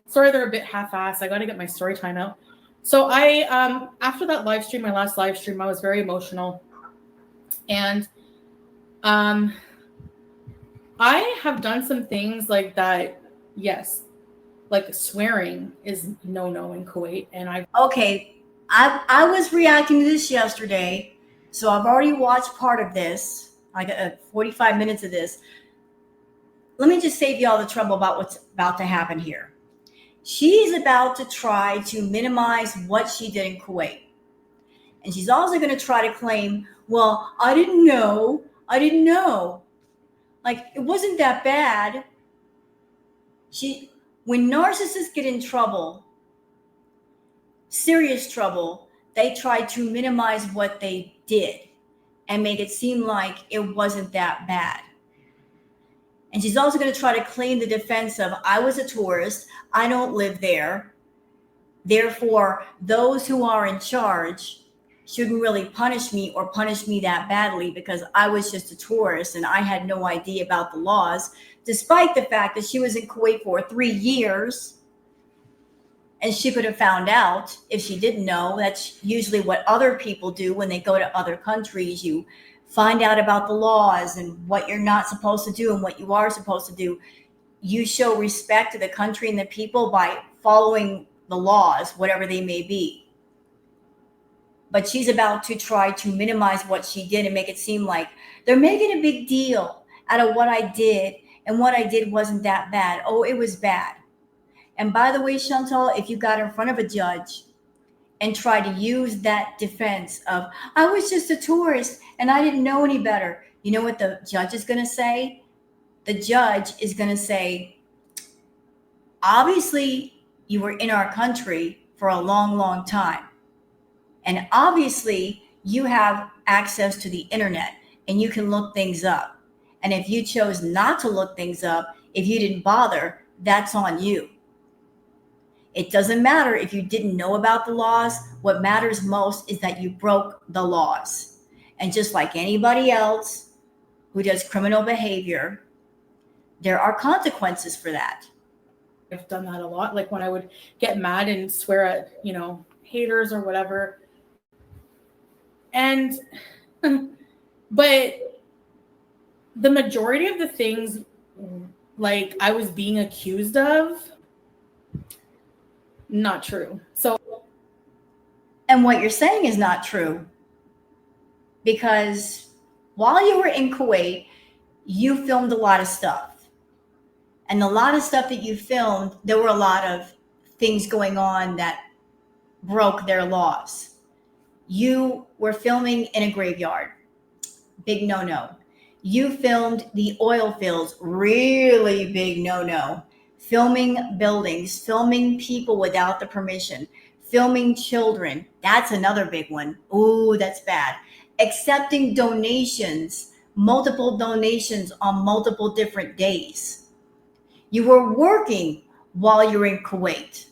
Sorry, they're a bit half-assed. I got to get my story time out. So I, after that live stream, my last live stream, I was very emotional. And I have done some things like that. Yes. Like swearing is no in Kuwait. And I was reacting to this yesterday. So I've already watched part of this. I got 45 minutes of this. Let me just save you all the trouble about what's about to happen here. She's about to try to minimize what she did in Kuwait. And she's also going to try to claim, well, I didn't know. Like, it wasn't that bad. When narcissists get in trouble, serious trouble, they try to minimize what they did and make it seem like it wasn't that bad. And she's also going to try to claim the defense of, I was a tourist, I don't live there. Therefore, those who are in charge shouldn't really punish me or punish me that badly because I was just a tourist and I had no idea about the laws, despite the fact that she was in Kuwait for 3 years and she could have found out if she didn't know. That's usually what other people do when they go to other countries. You find out about the laws and what you're not supposed to do and what you are supposed to do. You show respect to the country and the people by following the laws, whatever they may be. But she's about to try to minimize what she did and make it seem like they're making a big deal out of what I did, and what I did wasn't that bad. Oh, it was bad. And by the way, Chantal, if you got in front of a judge and tried to use that defense of, I was just a tourist and I didn't know any better, you know what the judge is going to say? The judge is going to say, obviously, you were in our country for a long time. And obviously, you have access to the internet and you can look things up. And if you chose not to look things up, if you didn't bother, that's on you. It doesn't matter if you didn't know about the laws. What matters most is that you broke the laws. And just like anybody else who does criminal behavior, there are consequences for that. I've done that a lot. Like when I would get mad and swear at, haters or whatever. And, but the majority of the things like I was being accused of, not true. So, and what you're saying is not true, because while you were in Kuwait, you filmed a lot of stuff. And a lot of stuff that you filmed, there were a lot of things going on that broke their laws. You were filming in a graveyard. Big no-no. You filmed the oil fields. Really big no-no. Filming buildings, filming people without the permission, filming children. That's another big one. Ooh, that's bad. Accepting donations, multiple donations on multiple different days. You were working while you were in Kuwait.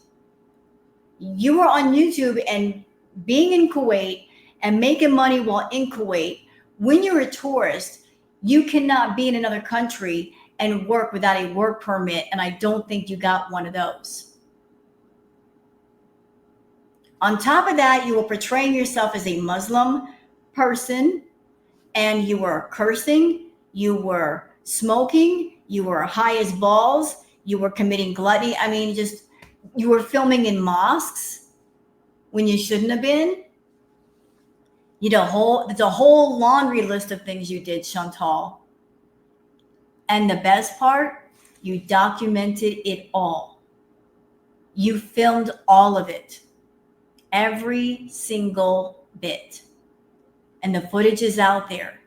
You were on YouTube and being in Kuwait and making money while in Kuwait. When you're a tourist, you cannot be in another country and work without a work permit. And I don't think you got one of those. On top of that, you were portraying yourself as a Muslim person, and you were cursing, you were smoking, you were high as balls, you were committing gluttony. I mean, just, you were filming in mosques when you shouldn't have been. There's a whole laundry list of things you did, Shantel. And the best part, you documented it all. You filmed all of it. Every single bit. And the footage is out there.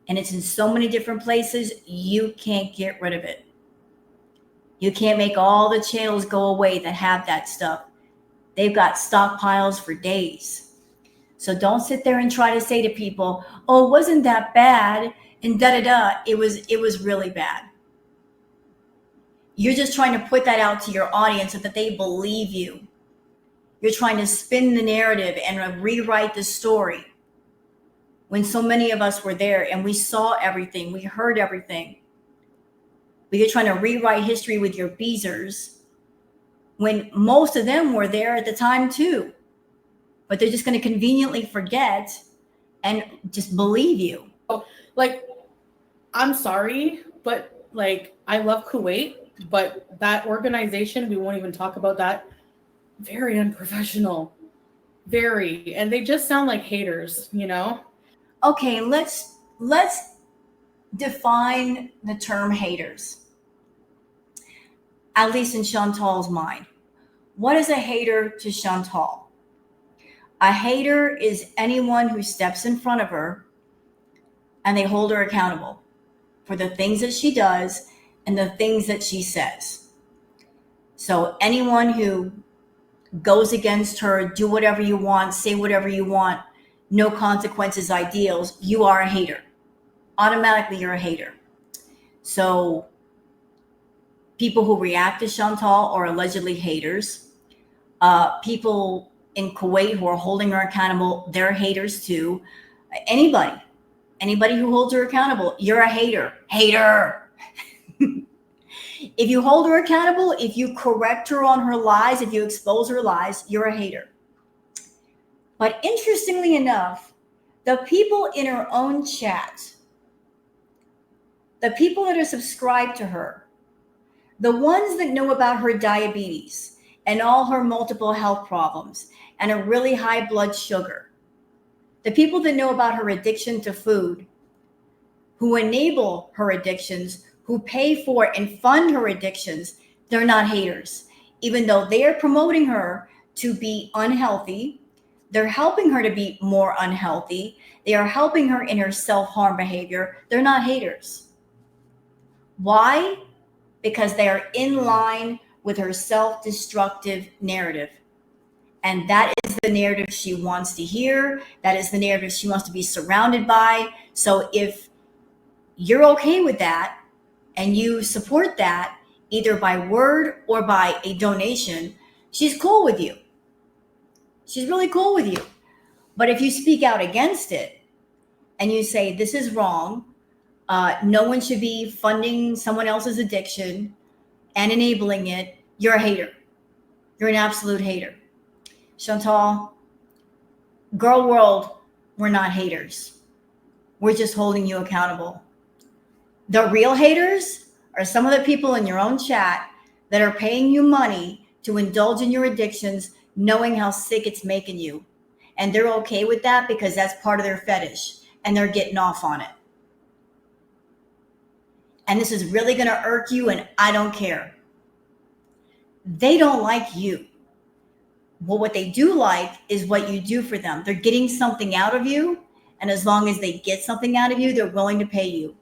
And it's in so many different places, you can't get rid of it. You can't make all the channels go away that have that stuff. They've got stockpiles for days. So don't sit there and try to say to people, oh, wasn't that bad? And da-da-da, it was really bad. You're just trying to put that out to your audience so that they believe you. You're trying to spin the narrative and rewrite the story. When so many of us were there and we saw everything, we heard everything. But you're trying to rewrite history with your beezers when most of them were there at the time too. But they're just going to conveniently forget and just believe you. like, I'm sorry, but like, I love Kuwait, but that organization, we won't even talk about that. Very unprofessional. Very. And they just sound like haters, Okay, let's define the term haters. At least in Chantal's mind. What is a hater to Shantel? A hater is anyone who steps in front of her and they hold her accountable for the things that she does and the things that she says. So anyone who goes against her, do whatever you want, say whatever you want, no consequences ideals, you are a hater. Automatically, you're a hater. So people who react to Shantel are allegedly haters. People in Kuwait who are holding her accountable, they're haters too. Anybody who holds her accountable, you're a hater. Hater. If you hold her accountable, if you correct her on her lies, if you expose her lies, you're a hater. But interestingly enough, the people in her own chat, the people that are subscribed to her, the ones that know about her diabetes and all her multiple health problems and a really high blood sugar, the people that know about her addiction to food, who enable her addictions, who pay for and fund her addictions, they're not haters. Even though they are promoting her to be unhealthy, they're helping her to be more unhealthy, they are helping her in her self-harm behavior, they're not haters. Why? Because they are in line with her self-destructive narrative. And that is the narrative she wants to hear. That is the narrative she wants to be surrounded by. So if you're okay with that and you support that, either by word or by a donation, She's cool with you. She's really cool with you. But if you speak out against it and you say, this is wrong, no one should be funding someone else's addiction and enabling it, you're a hater. You're an absolute hater. Shantel, girl world, we're not haters. We're just holding you accountable. The real haters are some of the people in your own chat that are paying you money to indulge in your addictions, knowing how sick it's making you. And they're okay with that because that's part of their fetish and they're getting off on it. And this is really going to irk you, and I don't care. They don't like you. Well, what they do like is what you do for them. They're getting something out of you. And as long as they get something out of you, they're willing to pay you.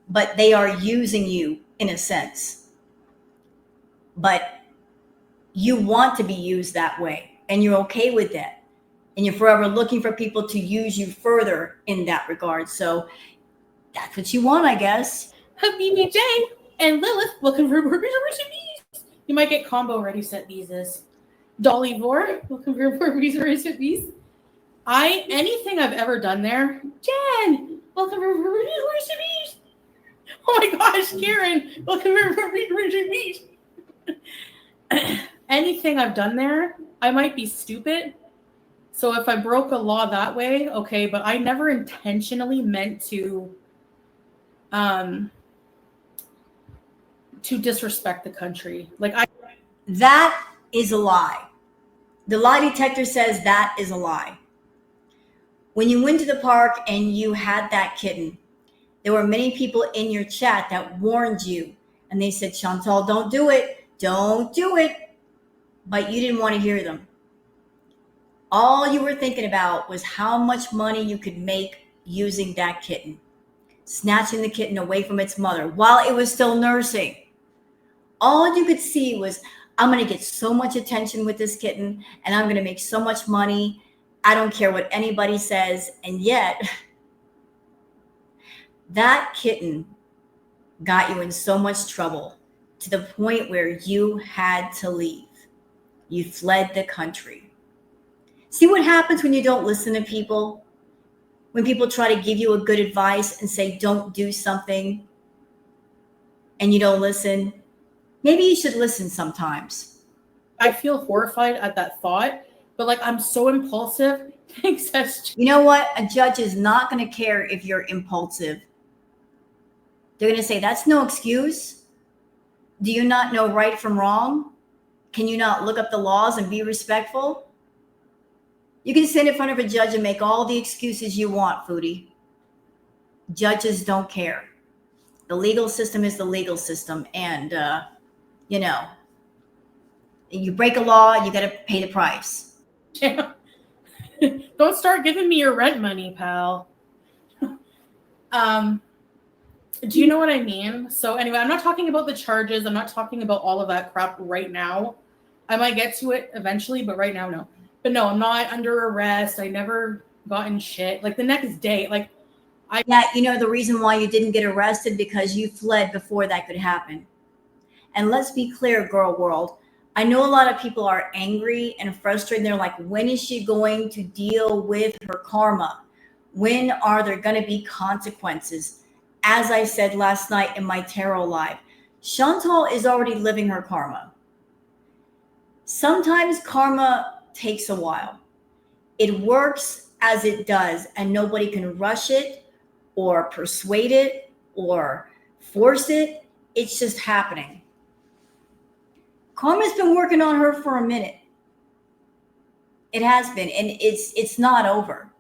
But they are using you in a sense. But you want to be used that way. And you're okay with that. And you're forever looking for people to use you further in that regard. So that's what you want, I guess. Habibi Jane and Lilith looking for more recipes. You might get combo ready set visas. Dolly Vore looking for more recipes. Anything I've ever done there, Jen, welcome for recipes. Oh my gosh, Karen, welcome for recipes. Anything I've done there, I might be stupid. So if I broke a law that way, okay, but I never intentionally meant to disrespect the country. That is a lie. The lie detector says that is a lie. When you went to the park and you had that kitten, there were many people in your chat that warned you. And they said, Shantel, don't do it. Don't do it. But you didn't want to hear them. All you were thinking about was how much money you could make using that kitten. Snatching the kitten away from its mother while it was still nursing. All you could see was, I'm going to get so much attention with this kitten and I'm going to make so much money. I don't care what anybody says. And yet, that kitten got you in so much trouble to the point where you had to leave. You fled the country. See what happens when you don't listen to people? When people try to give you a good advice and say, don't do something, and you don't listen. Maybe you should listen sometimes. I feel horrified at that thought, but I'm so impulsive. You know what? A judge is not going to care if you're impulsive. They're going to say, that's no excuse. Do you not know right from wrong? Can you not look up the laws and be respectful? You can sit in front of a judge and make all the excuses you want, Foodie. Judges don't care. The legal system is the legal system. And, you break a law, you got to pay the price. Yeah. Don't start giving me your rent money, pal. Do you know what I mean? So anyway, I'm not talking about the charges. I'm not talking about all of that crap right now. I might get to it eventually, but right now, no. But no, I'm not under arrest. I never got in shit. The next day, the reason why you didn't get arrested because you fled before that could happen. And let's be clear, girl world. I know a lot of people are angry and frustrated. They're like, when is she going to deal with her karma? When are there going to be consequences? As I said last night in my tarot live, Shantel is already living her karma. Sometimes karma takes a while. It works as it does, and nobody can rush it or persuade it or force it. It's just happening. Karma's been working on her for a minute. It has been, and it's not over.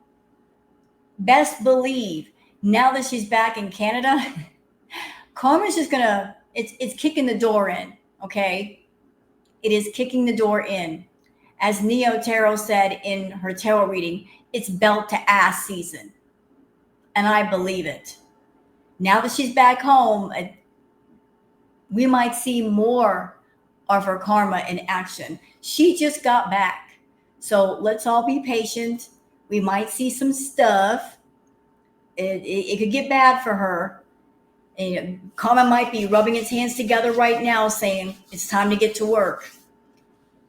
Best believe, now that she's back in Canada, karma's just it's kicking the door in, okay? It is kicking the door in. As Neo Tarot said in her tarot reading, it's belt to ass season. And I believe it. Now that she's back home, we might see more of her karma in action. She just got back. So let's all be patient. We might see some stuff. It could get bad for her. Karma might be rubbing its hands together right now saying it's time to get to work.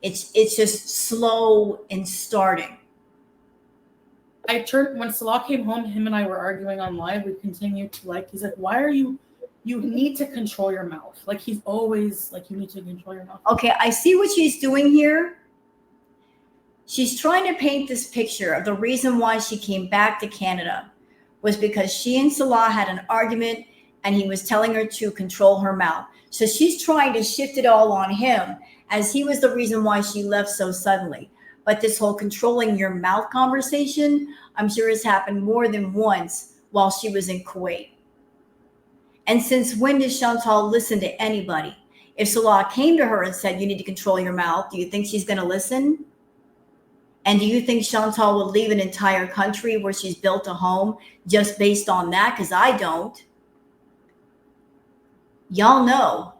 It's just slow in starting. When Salah came home, him and I were arguing on live. We continued to he's like, why are you need to control your mouth. Like he's always like, you need to control your mouth. Okay, I see what she's doing here. She's trying to paint this picture of the reason why she came back to Canada was because she and Salah had an argument and he was telling her to control her mouth. So she's trying to shift it all on him as he was the reason why she left so suddenly. But this whole controlling your mouth conversation, I'm sure has happened more than once while she was in Kuwait. And since when does Shantel listen to anybody? If Salah came to her and said, you need to control your mouth, do you think she's going to listen? And do you think Shantel would leave an entire country where she's built a home just based on that? Because I don't. Y'all know,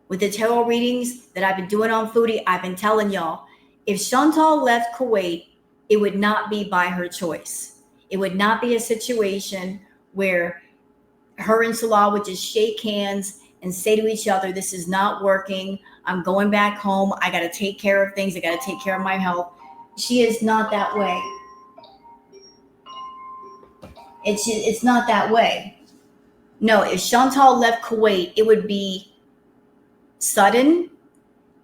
with the tarot readings that I've been doing on Foodie, I've been telling y'all, if Shantel left Kuwait, it would not be by her choice. It would not be a situation where her and Salah would just shake hands and say to each other, this is not working. I'm going back home. I got to take care of things. I got to take care of my health. She is not that way. It's not that way. No, if Shantel left Kuwait, it would be sudden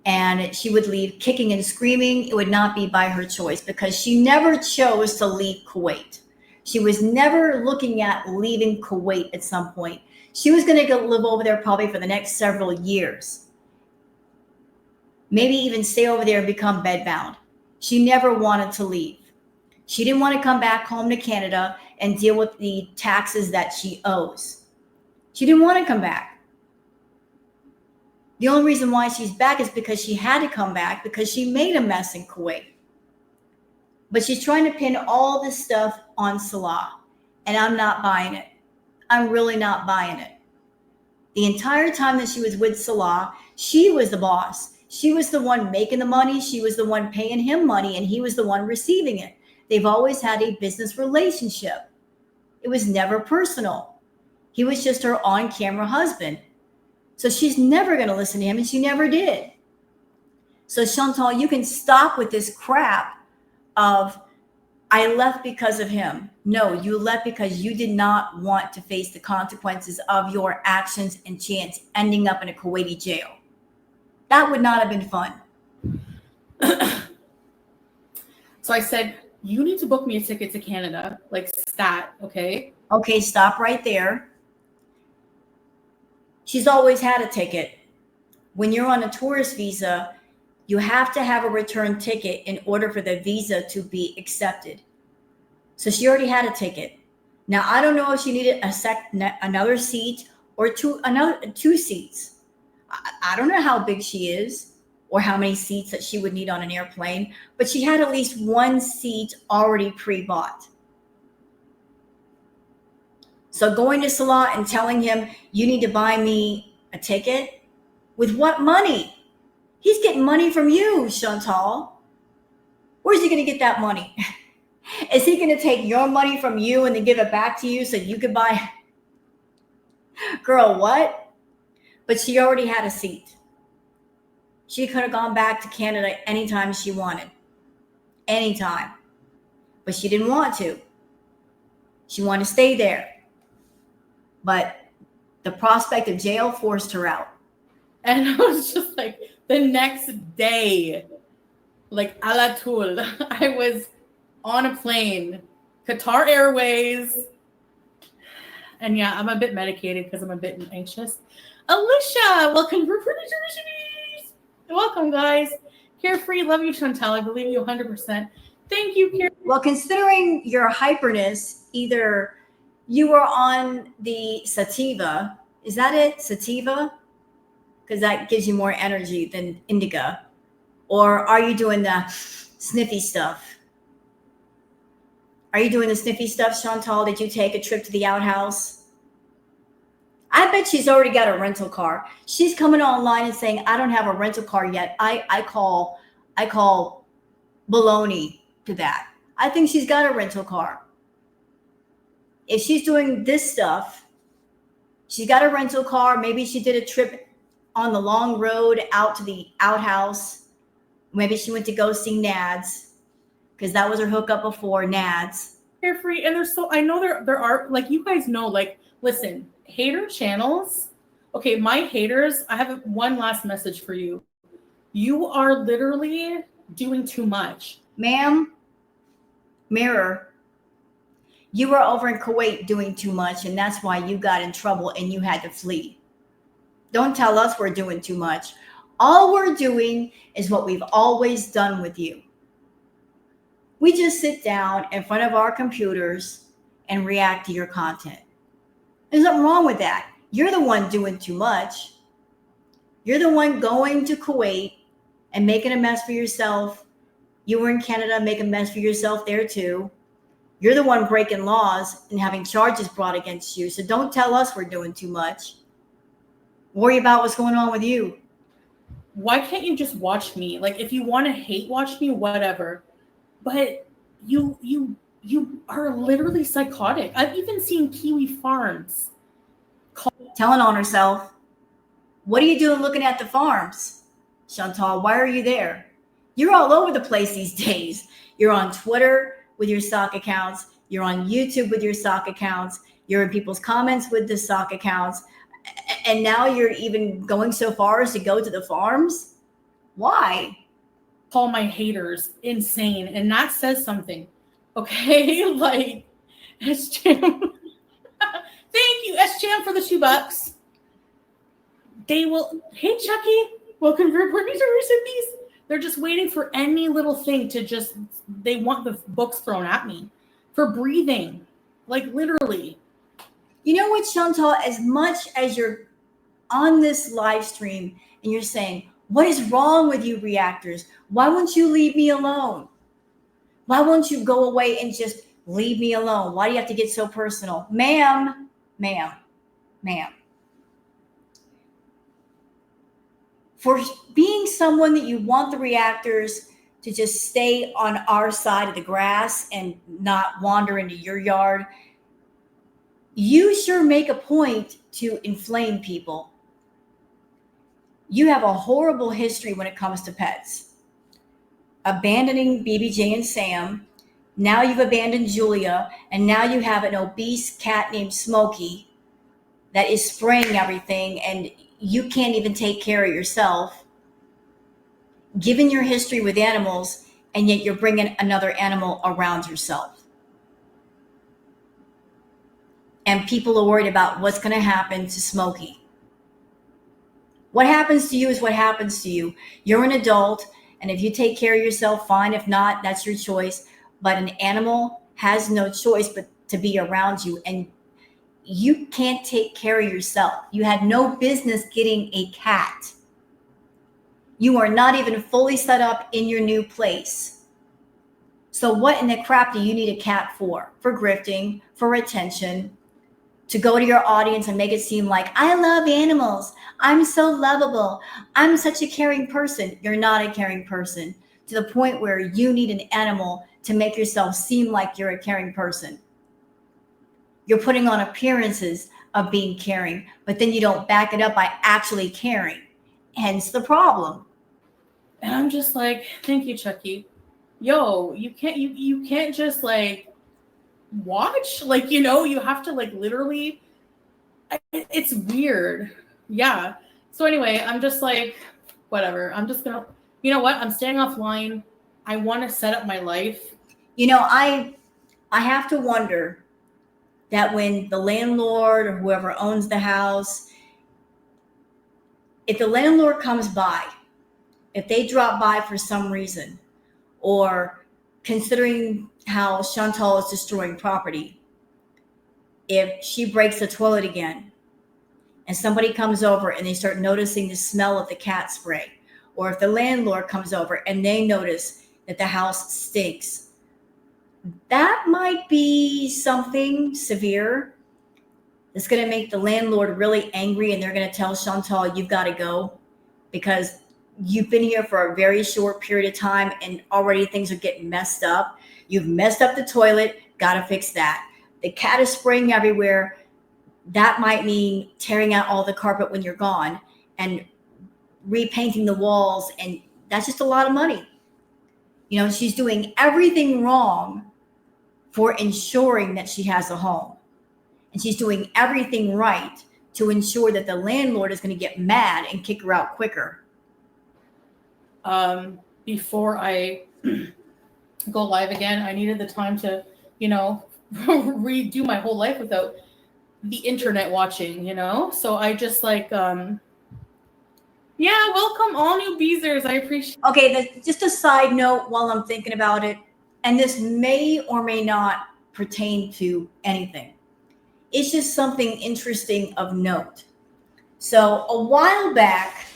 and she would leave kicking and screaming. It would not be by her choice because she never chose to leave Kuwait. She was never looking at leaving Kuwait at some point. She was going to go live over there probably for the next several years. Maybe even stay over there and become bedbound. She never wanted to leave. She didn't want to come back home to Canada and deal with the taxes that she owes. She didn't want to come back. The only reason why she's back is because she had to come back because she made a mess in Kuwait. But she's trying to pin all this stuff on Salah. And I'm not buying it. I'm really not buying it. The entire time that she was with Salah, she was the boss. She was the one making the money. She was the one paying him money, and he was the one receiving it. They've always had a business relationship. It was never personal. He was just her on-camera husband. So she's never going to listen to him, and she never did. So Shantel, you can stop with this crap of, I left because of him. No, you left because you did not want to face the consequences of your actions and chance ending up in a Kuwaiti jail. That would not have been fun. So I said, you need to book me a ticket to Canada, like stat, okay? Okay, stop right there. She's always had a ticket. When you're on a tourist visa, you have to have a return ticket in order for the visa to be accepted. So she already had a ticket. Now, I don't know if she needed another seat or two seats. I don't know how big she is or how many seats that she would need on an airplane, but she had at least one seat already pre-bought. So going to Salah and telling him, you need to buy me a ticket, with what money? He's getting money from you, Shantel. Where's he going to get that money? Is he going to take your money from you and then give it back to you so you could buy? Girl, what? But she already had a seat. She could have gone back to Canada anytime she wanted. Anytime. But she didn't want to. She wanted to stay there. But the prospect of jail forced her out. And I was just like, the next day, like a la tool, I was on a plane, Qatar Airways. And yeah, I'm a bit medicated because I'm a bit anxious. Alicia, welcome for Pretty. Welcome, guys. Carefree, love you, Shantel. I believe you 100%. Thank you, Carefree. Well, considering your hyperness, either you were on the sativa, is that it? Sativa? Because that gives you more energy than indica. Or are you doing the sniffy stuff? Are you doing the sniffy stuff, Shantel? Did you take a trip to the outhouse? I bet she's already got a rental car. She's coming online and saying, I don't have a rental car yet. I call baloney to that. I think she's got a rental car. If she's doing this stuff, she's got a rental car. Maybe she did a trip on the long road out to the outhouse. Maybe she went to go see Nads because that was her hookup before, Nads. Carefree, and there's I know there are, like, you guys know, like, listen, hater channels. Okay, my haters, I have one last message for you. You are literally doing too much. Ma'am, mirror, you were over in Kuwait doing too much, and that's why you got in trouble and you had to flee. Don't tell us we're doing too much. All we're doing is what we've always done with you. We just sit down in front of our computers and react to your content. There's nothing wrong with that. You're the one doing too much. You're the one going to Kuwait and making a mess for yourself. You were in Canada, make a mess for yourself there too. You're the one breaking laws and having charges brought against you. So don't tell us we're doing too much. Worry about what's going on with you. Why can't you just watch me? Like, if you want to hate watch me, whatever. But you are literally psychotic. I've even seen Kiwi Farms telling on herself. What are you doing looking at the farms? Shantel, why are you there? You're all over the place these days. You're on Twitter with your sock accounts. You're on YouTube with your sock accounts. You're in people's comments with the sock accounts. And now you're even going so far as to go to the farms? Why? Call my haters insane. And that says something. Okay? Like, S-Jam. Thank you, S-Jam, for the $2. They will, hey, Chucky, welcome to Report Me to Recipes. They're just waiting for any little thing to just, they want the books thrown at me for breathing. Like, literally. You know what, Shantel, as much as you're on this live stream and you're saying, what is wrong with you reactors? Why won't you leave me alone? Why won't you go away and just leave me alone? Why do you have to get so personal? Ma'am. For being someone that you want the reactors to just stay on our side of the grass and not wander into your yard, you sure make a point to inflame people. You have a horrible history when it comes to pets. Abandoning BBJ and Sam. Now you've abandoned Julia, and now you have an obese cat named Smokey that is spraying everything, and you can't even take care of yourself. Given your history with animals, and yet you're bringing another animal around yourself. And people are worried about what's going to happen to Smokey. What happens to you is what happens to you. You're an adult, and if you take care of yourself, fine. If not, that's your choice. But an animal has no choice but to be around you, and you can't take care of yourself. You had no business getting a cat. You are not even fully set up in your new place. So what in the crap do you need a cat for? For grifting, for attention, to go to your audience and make it seem like, I love animals. I'm so lovable. I'm such a caring person. You're not a caring person, to the point where you need an animal to make yourself seem like you're a caring person. You're putting on appearances of being caring, but then you don't back it up by actually caring. Hence the problem. And I'm just like, thank you, Chucky. Yo, you can't just like watch, like, you have to like literally, it's weird. Yeah. So anyway, I'm just like, whatever. I'm just gonna, you know what? I'm staying offline. I want to set up my life. I have to wonder that when the landlord or whoever owns the house, if the landlord comes by, if they drop by for some reason, or considering how Shantel is destroying property, if she breaks the toilet again and somebody comes over and they start noticing the smell of the cat spray, or if the landlord comes over and they notice that the house stinks, that might be something severe that's going to make the landlord really angry, and they're going to tell Shantel, you've got to go because you've been here for a very short period of time and already things are getting messed up. You've messed up the toilet, got to fix that. The cat is spraying everywhere. That might mean tearing out all the carpet when you're gone and repainting the walls, and That's just a lot of money. You know, she's doing everything wrong for ensuring that she has a home. And she's doing everything right to ensure that the landlord is going to get mad and kick her out quicker. Before I go live again, I needed the time to, redo my whole life without the internet watching, So I just welcome all new Beezers. I appreciate. Okay, just a side note while I'm thinking about it, and this may or may not pertain to anything. It's just something interesting of note. So a while back,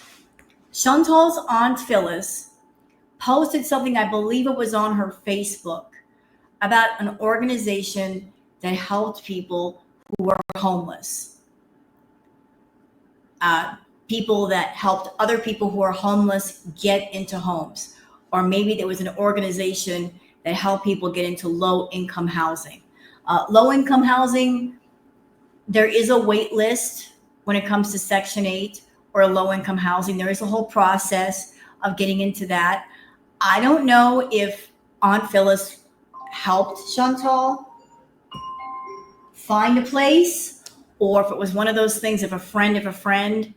Chantal's aunt Phyllis posted something, I believe it was on her Facebook, about an organization that helped people who were homeless. People that helped other people who are homeless get into homes. Or maybe there was an organization that helped people get into low-income housing. Low-income housing, there is a wait list when it comes to Section 8 or low-income housing. There is a whole process of getting into that. I don't know if Aunt Phyllis helped Chantal find a place, or if it was one of those things of a friend,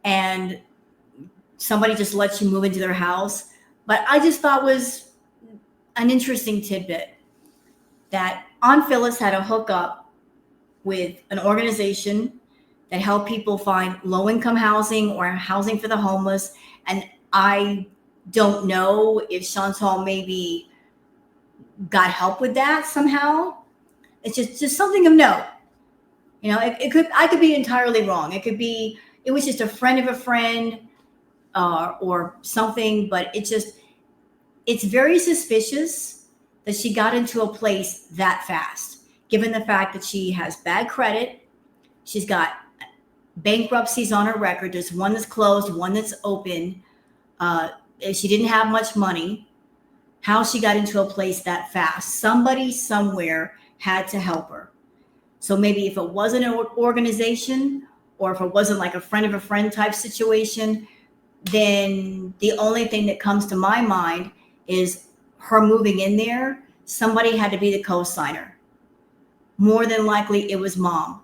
and somebody just lets you move into their house. But I just thought was an interesting tidbit that Aunt Phyllis had a hookup with an organization that helped people find low-income housing or housing for the homeless. And I don't know if Chantal maybe got help with that somehow. It's just something of note. I could be entirely wrong. It was just a friend of a friend or something, but it's very suspicious that she got into a place that fast, given the fact that she has bad credit. She's got bankruptcies on her record. There's one that's closed, one that's open. She didn't have much money. How she got into a place that fast? Somebody somewhere had to help her. So maybe if it wasn't an organization, or if it wasn't like a friend of a friend type situation, then the only thing that comes to my mind is her moving in there. Somebody had to be the co-signer. More than likely it was mom.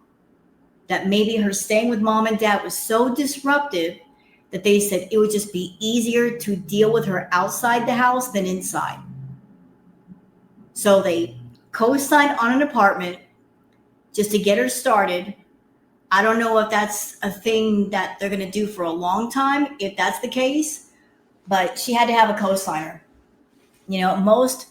That maybe her staying with mom and dad was so disruptive that they said it would just be easier to deal with her outside the house than inside. So they co-signed on an apartment just to get her started. I don't know if that's a thing that they're going to do for a long time, if that's the case, but she had to have a co-signer. Most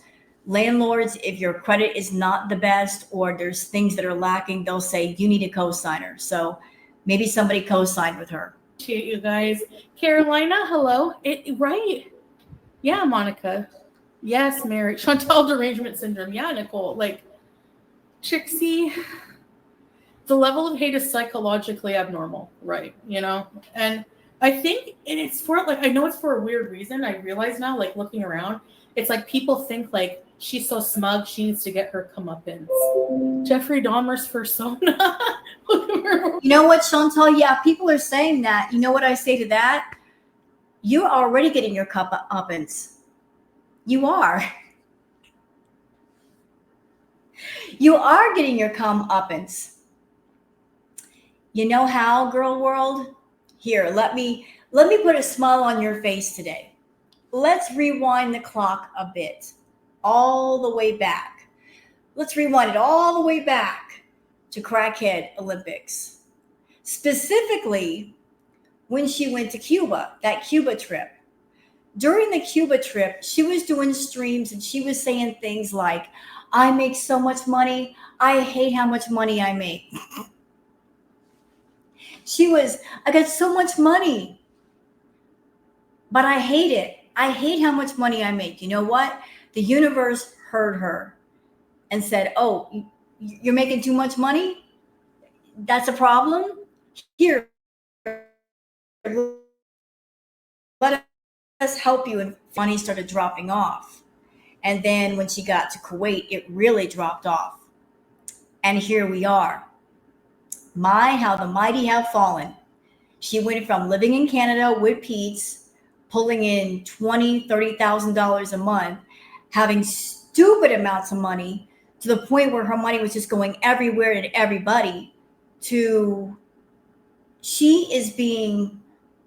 landlords, if your credit is not the best or there's things that are lacking, they'll say you need a co-signer. So maybe somebody co-signed with her. Appreciate you guys. Carolina, hello. Right. Yeah, Monica. Yes, Mary. Chantal derangement syndrome. Yeah, Nicole. Trixie. The level of hate is psychologically abnormal, right? And I think, and it's for I know it's for a weird reason. I realize now, looking around, it's people think she's so smug, she needs to get her comeuppance. Jeffrey Dahmer's persona. You know what, Chantal? Yeah, people are saying that. You know what I say to that? You're already getting your comeuppance. You are. You are getting your comeuppance. You know how, girl world? Here, let me put a smile on your face today. Let's rewind the clock a bit, all the way back. Let's rewind it all the way back to Crackhead Olympics. Specifically, when she went to Cuba, that Cuba trip. During the Cuba trip, she was doing streams and she was saying things like, I make so much money. I hate how much money I make. I got so much money, but I hate it. I hate how much money I make. You know what? The universe heard her and said, oh, you're making too much money? That's a problem? Here, let us help you. And money started dropping off. And then when she got to Kuwait, it really dropped off. And here we are. My, how the mighty have fallen. She went from living in Canada with Pete's, pulling in $20,000, $30,000 a month, having stupid amounts of money to the point where her money was just going everywhere and everybody, to she is being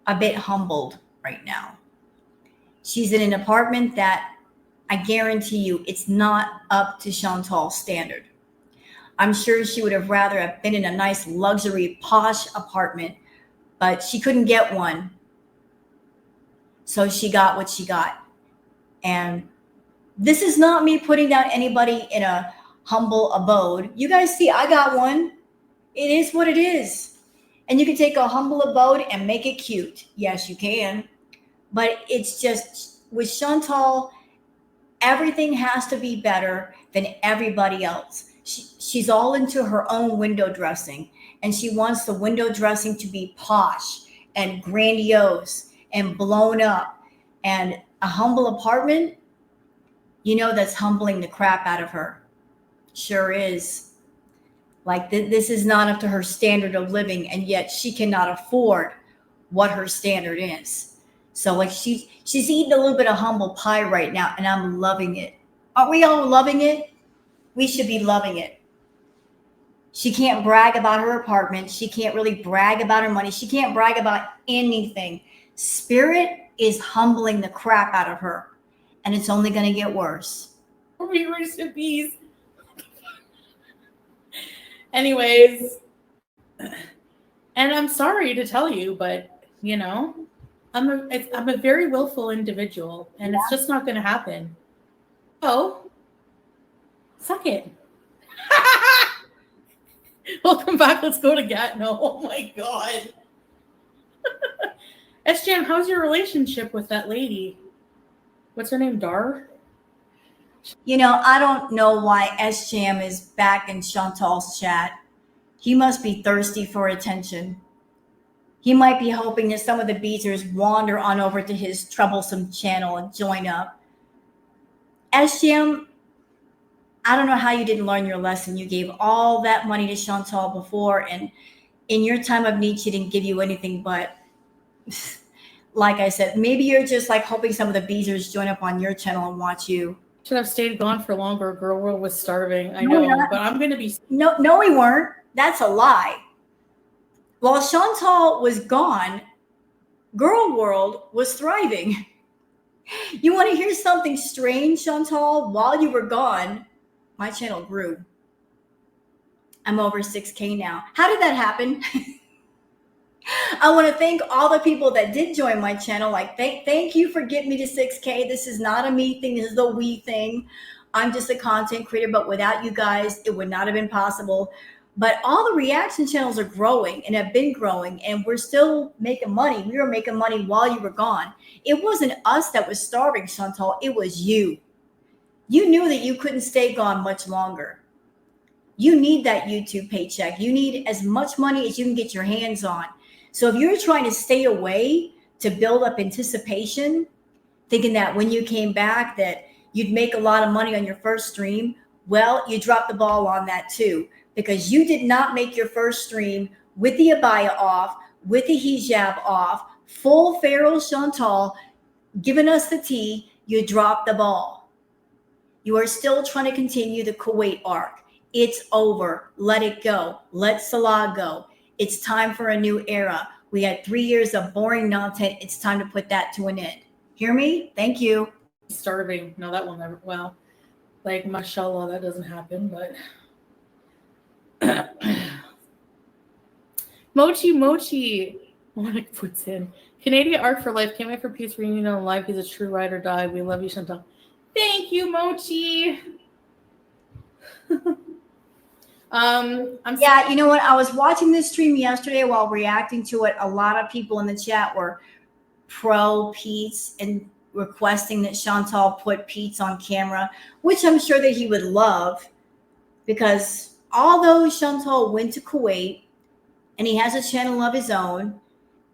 a bit humbled right now. She's in an apartment that I guarantee you it's not up to Chantal's standard. I'm sure she would have rather have been in a nice luxury posh apartment, but she couldn't get one. So she got what she got. And this is not me putting down anybody in a humble abode. You guys see, I got one. It is what it is. And you can take a humble abode and make it cute. Yes, you can. But it's just with Chantal, everything has to be better than everybody else. She's all into her own window dressing, and she wants the window dressing to be posh and grandiose and blown up. And a humble apartment, that's humbling the crap out of her. Sure is. Like this is not up to her standard of living, and yet she cannot afford what her standard is. So like she's eating a little bit of humble pie right now, and I'm loving it. Are we all loving it? We should be loving it. She can't brag about her apartment. She can't really brag about her money. She can't brag about anything. Spirit is humbling the crap out of her, and it's only going to get worse. We rest in peace. Anyways, and I'm sorry to tell you, but I'm a very willful individual, and it's just not going to happen. So, suck it. Welcome back. Let's go to Gatineau. Oh my god. SJM, how's your relationship with that lady? What's her name? Dar? I don't know why SJM is back in Chantal's chat. He must be thirsty for attention. He might be hoping that some of the beaters wander on over to his troublesome channel and join up. SJM, I don't know how you didn't learn your lesson. You gave all that money to Chantal before, and in your time of need, she didn't give you anything but, like I said, maybe you're just like hoping some of the beaters join up on your channel and watch you. Should have stayed gone for longer. Girl World was starving. I know, but I'm going to be... No, we weren't. That's a lie. While Shantel was gone, Girl World was thriving. You want to hear something strange, Chantal? While you were gone, my channel grew. I'm over 6K now. How did that happen? I want to thank all the people that did join my channel. Like, thank you for getting me to 6K. This is not a me thing. This is a we thing. I'm just a content creator, but without you guys, it would not have been possible. But all the reaction channels are growing and have been growing, and we're still making money. We were making money while you were gone. It wasn't us that was starving, Chantal. It was you. You knew that you couldn't stay gone much longer. You need that YouTube paycheck. You need as much money as you can get your hands on. So if you're trying to stay away to build up anticipation, thinking that when you came back that you'd make a lot of money on your first stream, well, you dropped the ball on that too, because you did not make your first stream with the abaya off, with the hijab off, full Pharaoh Chantal, giving us the tea. You dropped the ball. You are still trying to continue the Kuwait arc. It's over. Let it go. Let Salah go. It's time for a new era. We had 3 years of boring nonsense. It's time to put that to an end. Hear me? Thank you. Starving. No, that will never. Well, like, mashallah, that doesn't happen, but. Mochi. Monica puts in. Canadian art for life. Can't wait for Pete's reunion on live. He's a true ride or die. We love you, Shantel. Thank you, Mochi. Yeah, you know what? I was watching this stream yesterday while reacting to it. A lot of people in the chat were pro Pete's and requesting that Chantal put Pete's on camera, which I'm sure that he would love, because although Chantal went to Kuwait and he has a channel of his own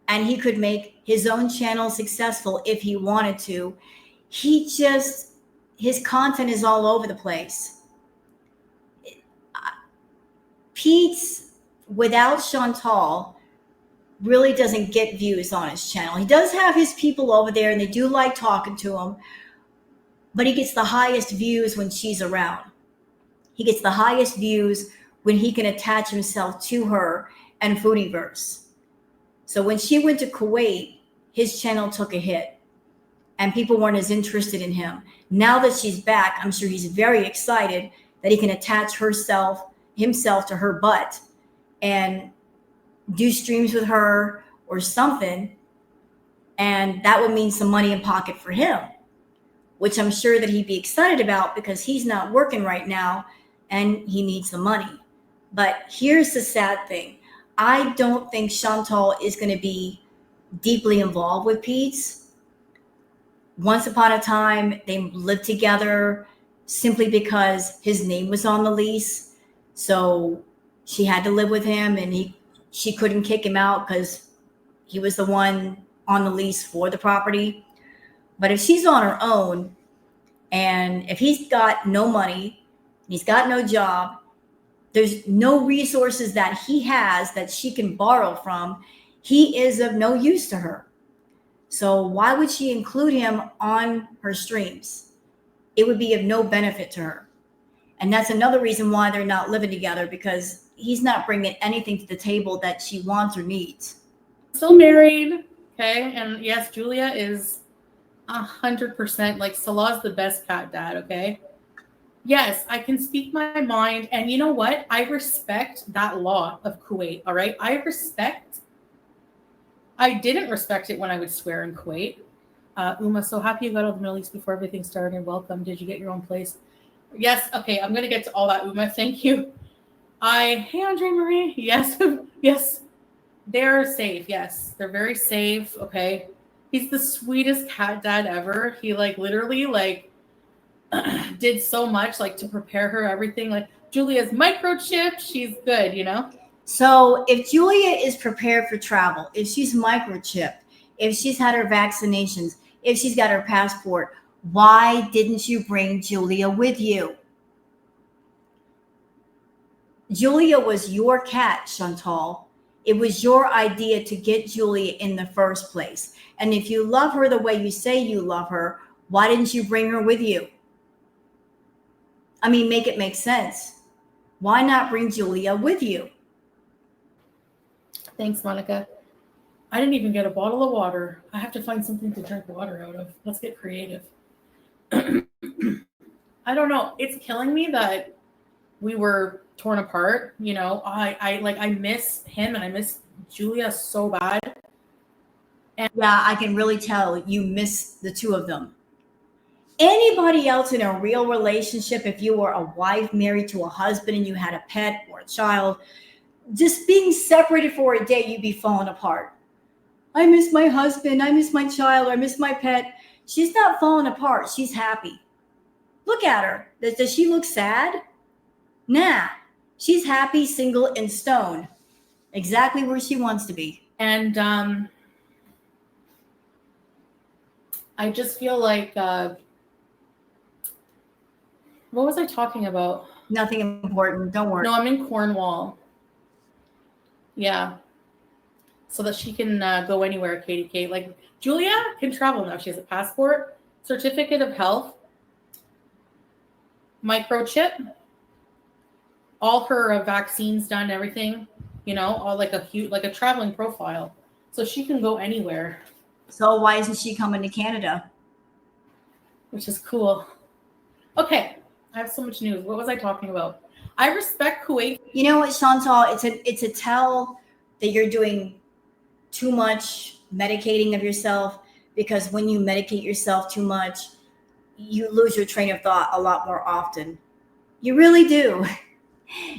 and he could make his own channel successful if he wanted to, his content is all over the place. Pete's, without Chantal, really doesn't get views on his channel. He does have his people over there and they do like talking to him, but he gets the highest views when she's around. He gets the highest views when he can attach himself to her and Foodieverse. So when she went to Kuwait, his channel took a hit and people weren't as interested in him. Now that she's back, I'm sure he's very excited that he can attach himself to her butt and do streams with her or something. And that would mean some money in pocket for him, which I'm sure that he'd be excited about because he's not working right now and he needs the money. But here's the sad thing. I don't think Shantel is going to be deeply involved with Pete's. Once upon a time, they lived together simply because his name was on the lease. So she had to live with him and she couldn't kick him out because he was the one on the lease for the property. But if she's on her own and if he's got no money, he's got no job, there's no resources that he has that she can borrow from, he is of no use to her. So why would she include him on her streams? It would be of no benefit to her. And that's another reason why they're not living together, because he's not bringing anything to the table that she wants or needs. Still married, okay? And yes, Julia is 100% like Salah's the best cat dad, okay? Yes, I can speak my mind. And you know what? I respect that law of Kuwait, all right? I didn't respect it when I would swear in Kuwait. Uma, so happy you got out of the Middle East before everything started. And welcome. Did you get your own place? Yes. Okay, I'm going to get to all that, Uma. Thank you. Hey, Andre Marie. Yes. Yes. They're safe. Yes. They're very safe. Okay. He's the sweetest cat dad ever. He literally did so much to prepare her everything. Like Julia's microchipped. She's good, you know? So if Julia is prepared for travel, if she's microchipped, if she's had her vaccinations, if she's got her passport, why didn't you bring Julia with you? Julia was your cat, Chantal. It was your idea to get Julia in the first place. And if you love her the way you say you love her, why didn't you bring her with you? I mean, make it make sense. Why not bring Julia with you? Thanks, Monica. I didn't even get a bottle of water. I have to find something to drink water out of. Let's get creative. I don't know. It's killing me that we were torn apart. You know, I miss him and I miss Julia so bad. And yeah, I can really tell you miss the two of them. Anybody else in a real relationship, if you were a wife married to a husband and you had a pet or a child, just being separated for a day, you'd be falling apart. I miss my husband. I miss my child. I miss my pet. She's not falling apart. She's happy. Look at her. Does she look sad? Nah. She's happy, single, and stoned. Exactly where she wants to be. And I just feel like, what was I talking about? Nothing important. Don't worry. No, I'm in Cornwall. Yeah. So that she can go anywhere, Katie Kate. Like, Julia can travel now. She has a passport, certificate of health, microchip, all her vaccines done, everything, you know, all like a traveling profile. So she can go anywhere. So why isn't she coming to Canada? Which is cool. Okay. I have so much news. What was I talking about? I respect Kuwait. You know what, Chantal? It's a tell that you're doing too much medicating of yourself, because when you medicate yourself too much, you lose your train of thought a lot more often. You really do.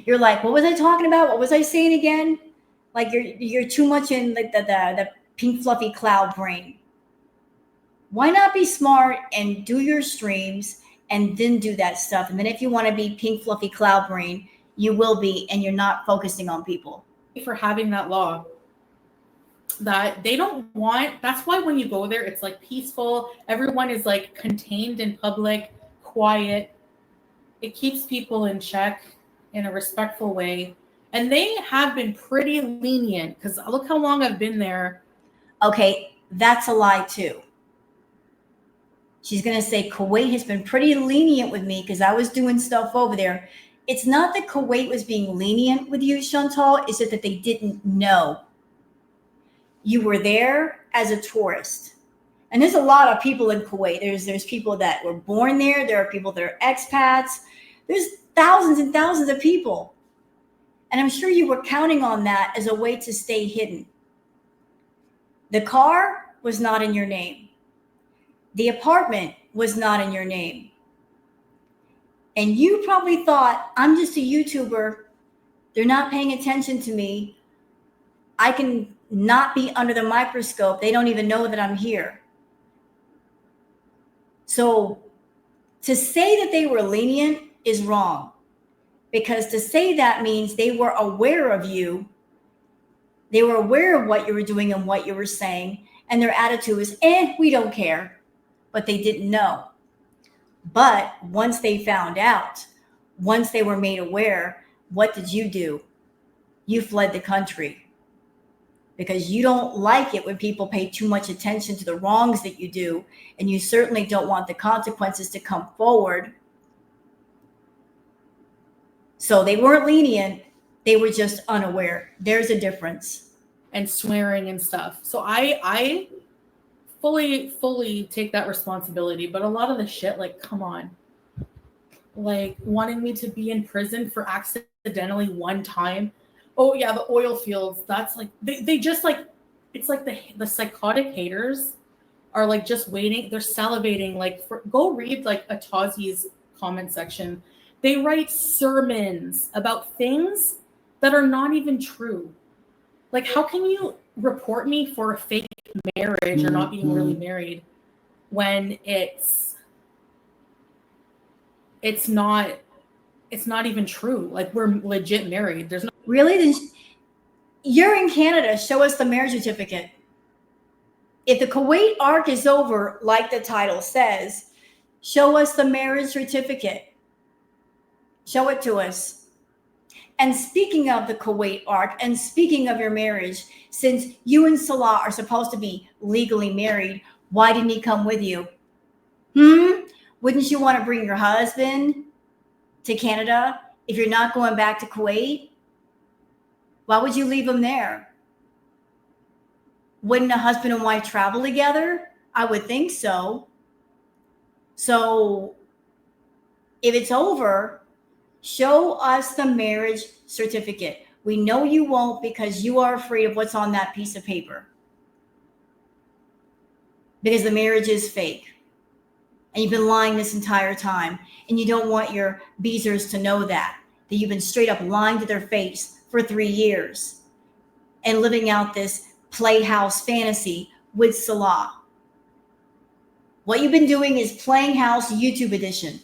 You're like, what was I talking about? What was I saying again? Like you're too much in like the pink fluffy cloud brain. Why not be smart and do your streams and then do that stuff? And then if you want to be pink fluffy cloud brain, you will be, and you're not focusing on people. For having that law that they don't want. That's why when you go there, it's like peaceful. Everyone is like contained in public, quiet. It keeps people in check in a respectful way. And they have been pretty lenient because look how long I've been there. Okay, that's a lie too. She's going to say Kuwait has been pretty lenient with me because I was doing stuff over there. It's not that Kuwait was being lenient with you, Chantal. It's that they didn't know. You were there as a tourist. And there's a lot of people in Kuwait. There's people that were born there. There are people that are expats. There's thousands and thousands of people. And I'm sure you were counting on that as a way to stay hidden. The car was not in your name. The apartment was not in your name. And you probably thought, I'm just a YouTuber. They're not paying attention to me. I can not be under the microscope. They don't even know that I'm here. So to say that they were lenient is wrong, because to say that means they were aware of you. They were aware of what you were doing and what you were saying. And their attitude was, we don't care. But they didn't know. But once they found out, once they were made aware, what did you do? You fled the country. Because you don't like it when people pay too much attention to the wrongs that you do, and you certainly don't want the consequences to come forward. So they weren't lenient, they were just unaware. There's a difference. And swearing and stuff. So I fully take that responsibility, but a lot of the shit, like, come on. Like, wanting me to be in prison for accidentally one time. Oh yeah, the oil fields. That's like they just like, it's like the psychotic haters are like just waiting. They're salivating. Like, go read like Atazi's comment section. They write sermons about things that are not even true. Like, how can you report me for a fake marriage or not being really married when it's not even true? Like, we're legit married. There's no Really? Then you're in Canada. Show us the marriage certificate. If the Kuwait arc is over, like the title says, show us the marriage certificate. Show it to us. And speaking of the Kuwait arc, and speaking of your marriage, since you and Salah are supposed to be legally married, why didn't he come with you? Wouldn't you want to bring your husband to Canada if you're not going back to Kuwait? Why would you leave him there? Wouldn't a husband and wife travel together? I would think so. So if it's over, show us the marriage certificate. We know you won't because you are afraid of what's on that piece of paper. Because the marriage is fake. And you've been lying this entire time. And you don't want your Beezers to know that you've been straight up lying to their face for 3 years and living out this playhouse fantasy with Salah. What you've been doing is playing house YouTube edition.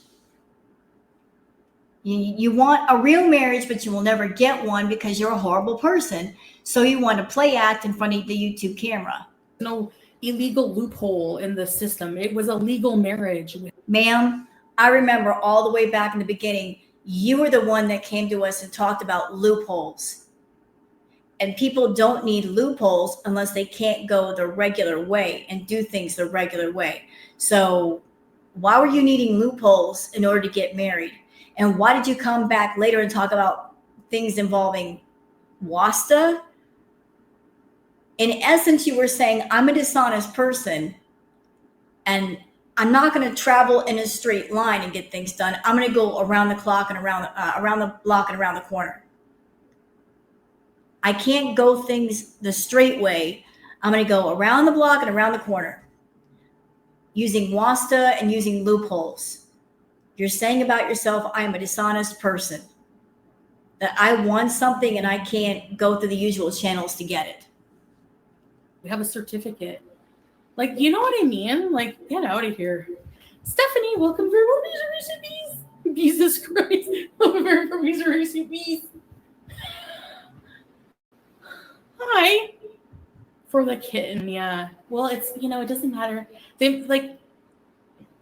You want a real marriage, but you will never get one because you're a horrible person. So you want to play act in front of the YouTube camera. No illegal loophole in the system. It was a legal marriage. Ma'am, I remember all the way back in the beginning, you were the one that came to us and talked about loopholes. And people don't need loopholes unless they can't go the regular way and do things the regular way. So why were you needing loopholes in order to get married? And why did you come back later and talk about things involving WASTA? In essence, you were saying, I'm a dishonest person and I'm not going to travel in a straight line and get things done. I'm going to go around the clock and around the block and around the corner. I can't go things the straight way. I'm going to go around the block and around the corner using WASTA and using loopholes. You're saying about yourself, I am a dishonest person, that I want something and I can't go through the usual channels to get it. We have a certificate. Like, you know what I mean? Like, get out of here. Stephanie, welcome for these recipes. Jesus Christ. Welcome for these recipes. Hi. For the kitten, yeah. Well, it's, it doesn't matter. They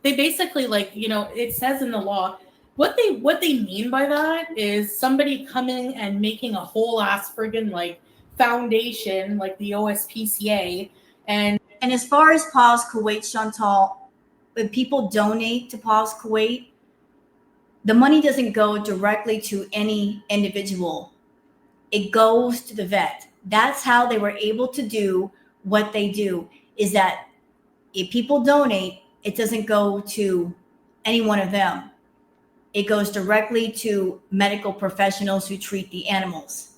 basically, it says in the law, What they mean by that is somebody coming and making a whole ass friggin' like foundation like the OSPCA. And as far as Pause Kuwait, Chantal, when people donate to Pause Kuwait, the money doesn't go directly to any individual. It goes to the vet. That's how they were able to do what they do, is that if people donate, it doesn't go to any one of them. It goes directly to medical professionals who treat the animals,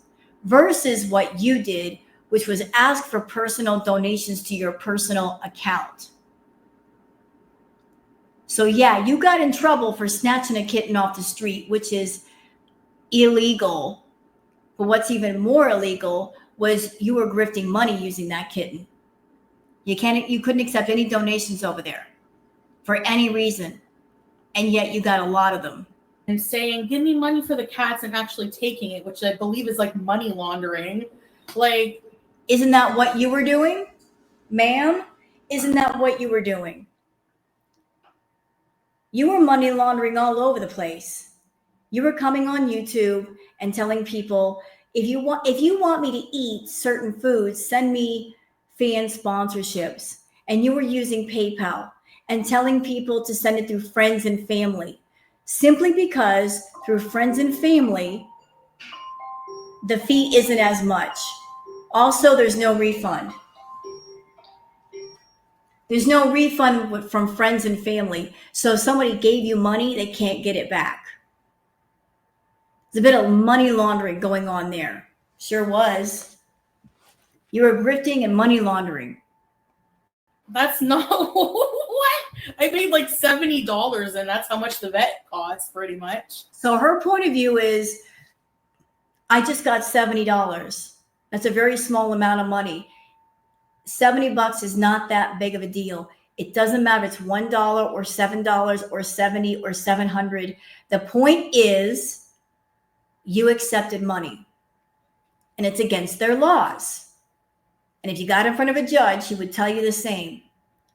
versus what you did, which was ask for personal donations to your personal account. So yeah, you got in trouble for snatching a kitten off the street, which is illegal. But what's even more illegal was you were grifting money using that kitten. You couldn't accept any donations over there for any reason. And yet you got a lot of them. And saying, give me money for the cats, and actually taking it, which I believe is like money laundering. Like, isn't that what you were doing, ma'am? Isn't that what you were doing? You were money laundering all over the place. You were coming on YouTube and telling people, if you want me to eat certain foods, send me fan sponsorships. And you were using PayPal and telling people to send it through friends and family, simply because through friends and family, the fee isn't as much. Also, there's no refund. There's no refund from friends and family. So if somebody gave you money, they can't get it back. There's a bit of money laundering going on there. Sure was. You were grifting and money laundering. That's not what I paid like $70, and that's how much the vet costs, pretty much. So her point of view is, I just got $70. That's a very small amount of money. $70 is not that big of a deal. It doesn't matter if it's $1 or $7 or 70 or 700. The point is, you accepted money, and it's against their laws. And if you got in front of a judge, he would tell you the same.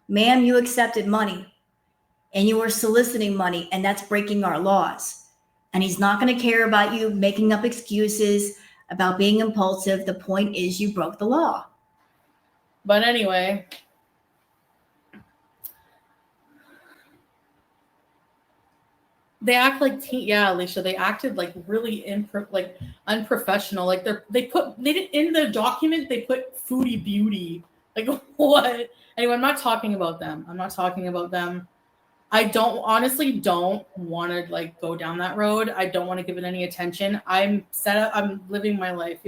Ma'am, you accepted money, and you were soliciting money, and that's breaking our laws. And he's not going to care about you making up excuses about being impulsive. The point is, you broke the law. But anyway, they act like Alicia. They acted like really unprofessional. Like they did in the document. They put Foodie Beauty. Like what? Anyway, I'm not talking about them. I honestly don't want to like go down that road. I don't want to give it any attention. I'm set up. I'm living my life.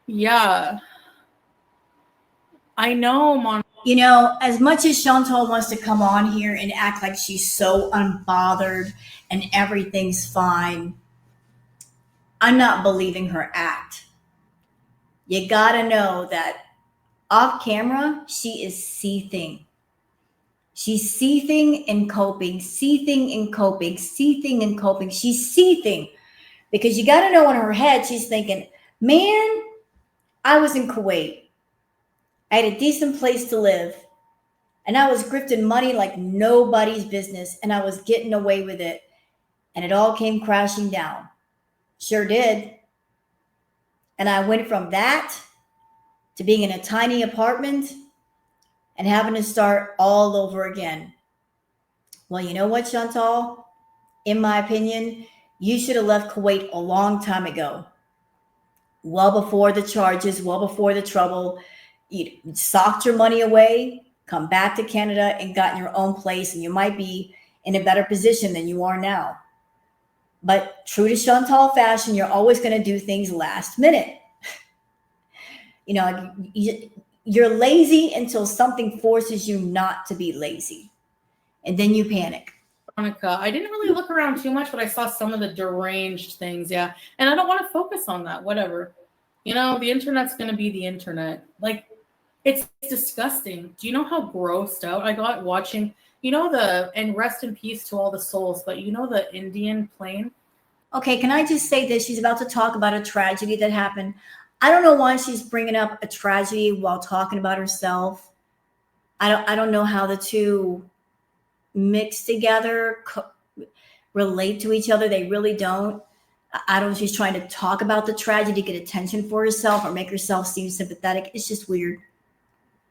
Yeah. I know, Mom. As much as Shantel wants to come on here and act like she's so unbothered and everything's fine, I'm not believing her act. You gotta know that off camera, she is seething. She's seething and coping, seething and coping, seething and coping. She's seething because you gotta know in her head, she's thinking, man, I was in Kuwait. I had a decent place to live, and I was grifting money like nobody's business, and I was getting away with it, and it all came crashing down. Sure did. And I went from that to being in a tiny apartment and having to start all over again. Well, you know what, Chantal? In my opinion, you should have left Kuwait a long time ago. Well before the charges, well before the trouble. You socked your money away, come back to Canada, and got in your own place, and you might be in a better position than you are now. But true to Chantal fashion, you're always going to do things last minute. You're lazy until something forces you not to be lazy, and then you panic. Veronica, I didn't really look around too much, but I saw some of the deranged things, yeah. And I don't want to focus on that, whatever. The internet's going to be the internet. Like, it's disgusting. Do you know how grossed out I got watching, and rest in peace to all the souls, but the Indian plane? Okay, can I just say this? She's about to talk about a tragedy that happened. I don't know why she's bringing up a tragedy while talking about herself. I don't know how the two mix together. relate to each other. They really don't. I don't know if she's trying to talk about the tragedy, get attention for herself, or make herself seem sympathetic. It's just weird.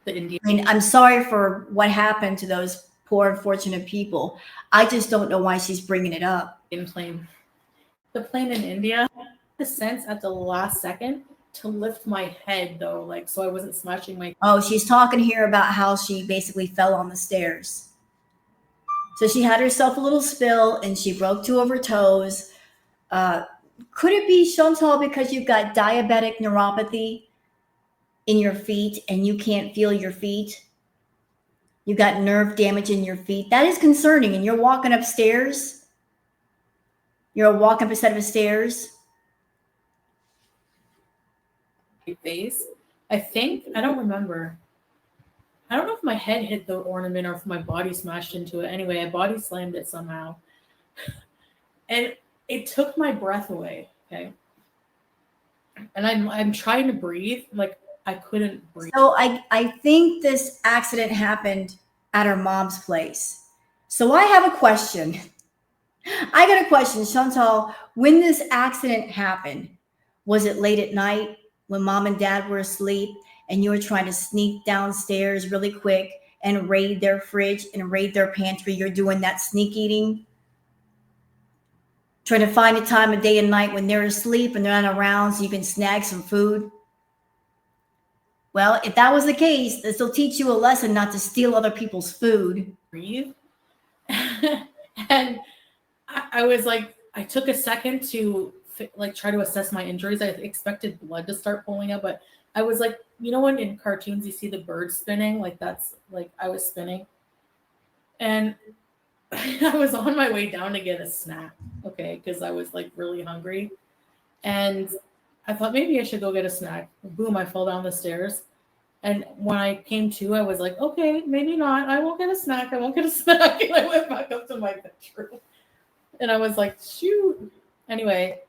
The Indian. I mean, I'm sorry for what happened to those poor, unfortunate people. I just don't know why she's bringing it up. Plane. The plane in India had the sense at the last second to lift my head, though, like, so I wasn't smashing my. Oh, she's talking here about how she basically fell on the stairs. So she had herself a little spill and she broke two of her toes. Could it be, Chantal, because you've got diabetic neuropathy in your feet and you can't feel your feet? You got nerve damage in your feet. That is concerning. And you're walking upstairs. You're walking up a set of stairs. Face. I think, I don't remember. I don't know if my head hit the ornament or if my body smashed into it. Anyway, I body slammed it somehow. And it took my breath away. Okay. And I'm trying to breathe. Like, I couldn't breathe. So I think this accident happened at her mom's place. So I have a question. I got a question, Chantal. When this accident happened, was it late at night when mom and dad were asleep and you were trying to sneak downstairs really quick and raid their fridge and raid their pantry? You're doing that sneak eating? Trying to find a time of day and night when they're asleep and they're not around so you can snag some food? Well, if that was the case, this will teach you a lesson not to steal other people's food. Breathe. And I was like, I took a second to like try to assess my injuries. I expected blood to start pulling out, but I was like, you know, when in cartoons you see the bird spinning, like that's like I was spinning. And I was on my way down to get a snack, okay, because I was like really hungry. And I thought maybe I should go get a snack. Boom, I fell down the stairs. And when I came to, I was like, okay, maybe not. I won't get a snack. I won't get a snack. And I went back up to my bedroom. And I was like, shoot. Anyway,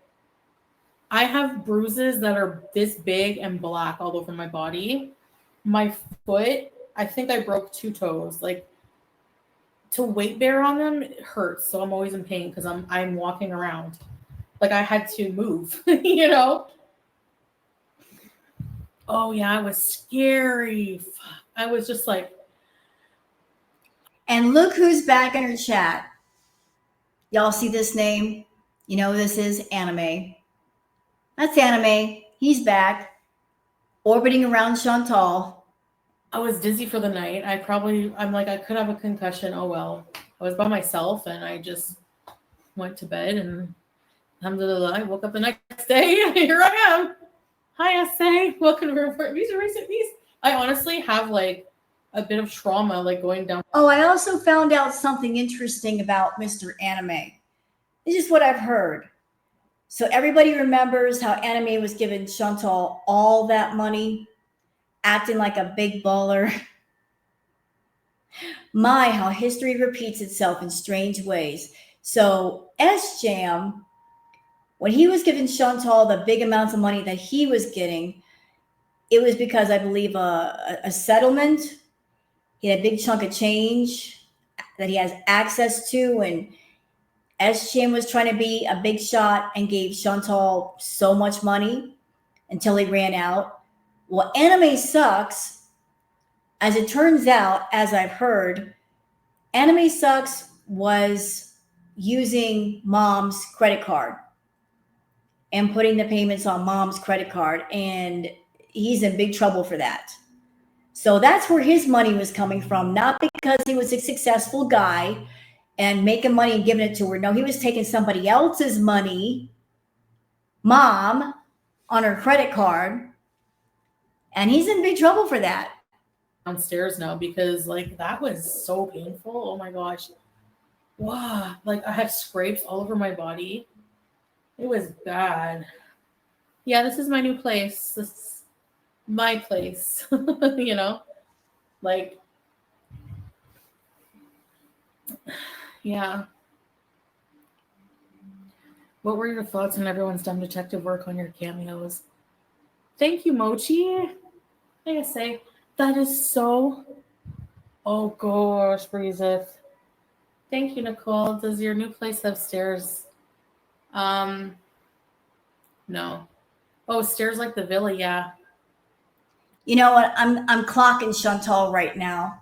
I have bruises that are this big and black all over my body. My foot, I think I broke 2 toes. Like, to weight bear on them, it hurts. So I'm always in pain because I'm walking around. Like, I had to move, you know? Oh, yeah, it was scary. I was just like. And look who's back in her chat. Y'all see this name? You know this is Anime. That's Anime. He's back, orbiting around Chantal. I was dizzy for the night. I'm like, I could have a concussion. Oh, well. I was by myself, and I just went to bed, and alhamdulillah, I woke up the next day, and here I am. Hi, SA. Welcome to Report. These are recent piece. I honestly have, like, a bit of trauma, like, going down. Oh, I also found out something interesting about Mr. Anime. This is what I've heard. So everybody remembers how Anime was giving Chantal all that money, acting like a big baller. My, how history repeats itself in strange ways. So S-Jam, when he was giving Chantal the big amounts of money that he was getting, it was because I believe a settlement. He had a big chunk of change that he has access to, and S-Jam was trying to be a big shot and gave Chantal so much money until he ran out. Well, Anime Sucks, as it turns out, as I've heard, Anime Sucks was using mom's credit card and putting the payments on mom's credit card, and he's in big trouble for that. So that's where his money was coming from, not because he was a successful guy and making money and giving it to her. No, he was taking somebody else's money, mom, on her credit card, and he's in big trouble for that. Downstairs now because, like, that was so painful. Oh my gosh. Wow. Like, I had scrapes all over my body. It was bad. Yeah, this is my new place. This is my place. You know? Like, yeah. What were your thoughts on everyone's done detective work on your cameos? Thank you, Mochi. Like I say, that is so. Oh gosh, breathe it. Thank you, Nicole. Does your new place have stairs? No. Oh, stairs like the villa, yeah. You know what? I'm clocking Chantal right now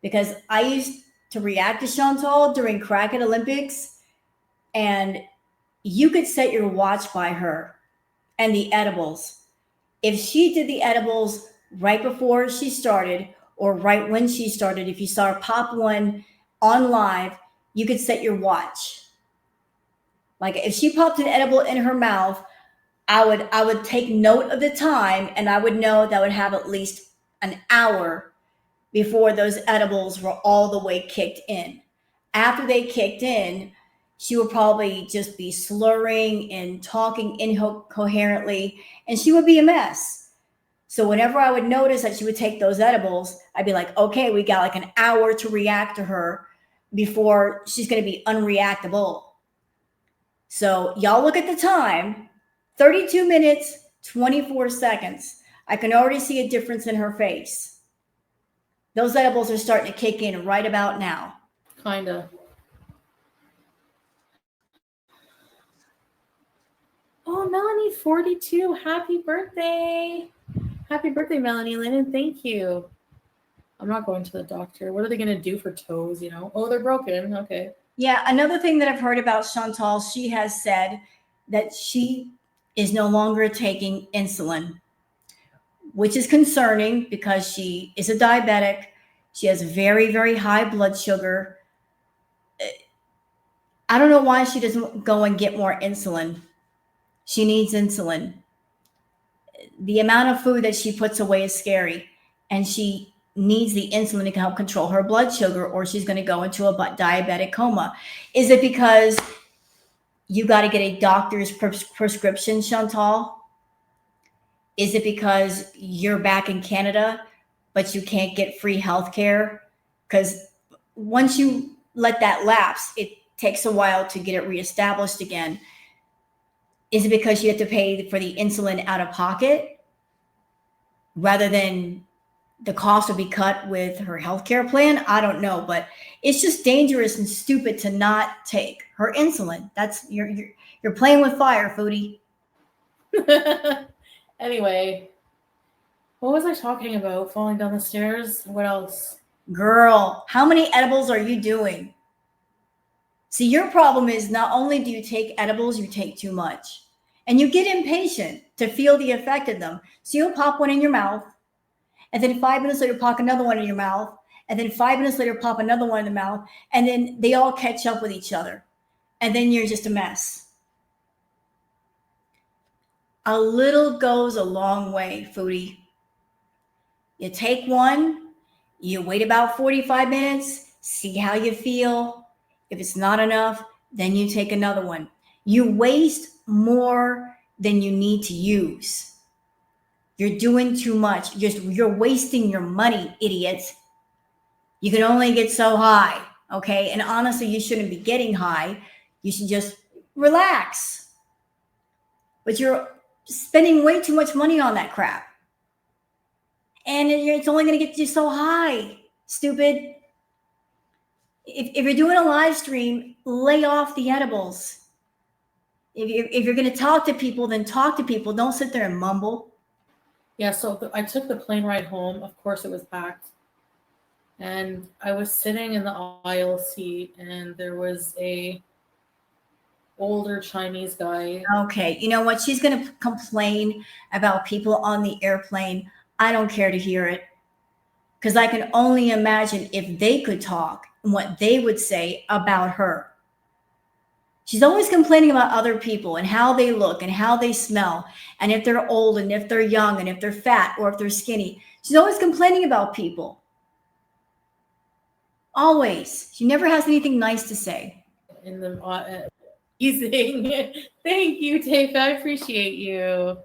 because I used to react to Chantal during Cracket Olympics, and you could set your watch by her and the edibles. If she did the edibles right before she started or right when she started, if you saw her pop one on live, you could set your watch. Like if she popped an edible in her mouth, I would take note of the time and I would know that I would have at least an hour before those edibles were all the way kicked in. After they kicked in, she would probably just be slurring and talking incoherently, and she would be a mess. So whenever I would notice that she would take those edibles, I'd be like, okay, we got like an hour to react to her before she's going to be unreactable. So y'all look at the time, 32 minutes, 24 seconds. I can already see a difference in her face. Those edibles are starting to kick in right about now. Kinda. Oh, Melanie 42. Happy birthday. Happy birthday, Melanie Lennon. Thank you. I'm not going to the doctor. What are they going to do for toes, you know? Oh, they're broken. Okay. Yeah, another thing that I've heard about Chantal, she has said that she is no longer taking insulin, which is concerning because she is a diabetic. She has very, very high blood sugar. I don't know why she doesn't go and get more insulin. She needs insulin. The amount of food that she puts away is scary, and she needs the insulin to help control her blood sugar, or she's going to go into a diabetic coma. Is it because you got to get a doctor's prescription, Chantal? Is it because you're back in Canada, but you can't get free health care? Because once you let that lapse, it takes a while to get it reestablished again. Is it because you have to pay for the insulin out of pocket rather than the cost will be cut with her healthcare plan? I don't know, but it's just dangerous and stupid to not take her insulin. That's you're playing with fire, Foodie. Anyway, what was I talking about? Falling down the stairs? What else? Girl, how many edibles are you doing? See, your problem is not only do you take edibles, you take too much. And you get impatient to feel the effect of them. So you'll pop one in your mouth, and then 5 minutes later, pop another one in your mouth, and then 5 minutes later, pop another one in the mouth, and then they all catch up with each other. And then you're just a mess. A little goes a long way, Foodie. You take one, you wait about 45 minutes, see how you feel. If it's not enough, then you take another one. You waste more than you need to use. You're doing too much. You're wasting your money, idiots. You can only get so high, okay? And honestly, you shouldn't be getting high. You should just relax. But you're spending way too much money on that crap. And it's only going to get you so high, stupid. If you're doing a live stream, lay off the edibles. If you're going to talk to people, then talk to people. Don't sit there and mumble. Yeah, so I took the plane ride home. Of course, it was packed. And I was sitting in the aisle seat, and there was a older Chinese guy. Okay, you know what? She's going to complain about people on the airplane. I don't care to hear it because I can only imagine if they could talk and what they would say about her. She's always complaining about other people and how they look and how they smell and if they're old and if they're young and if they're fat or if they're skinny. She's always complaining about people. Always. She never has anything nice to say. In the amazing. Thank you, Tafe. I appreciate you.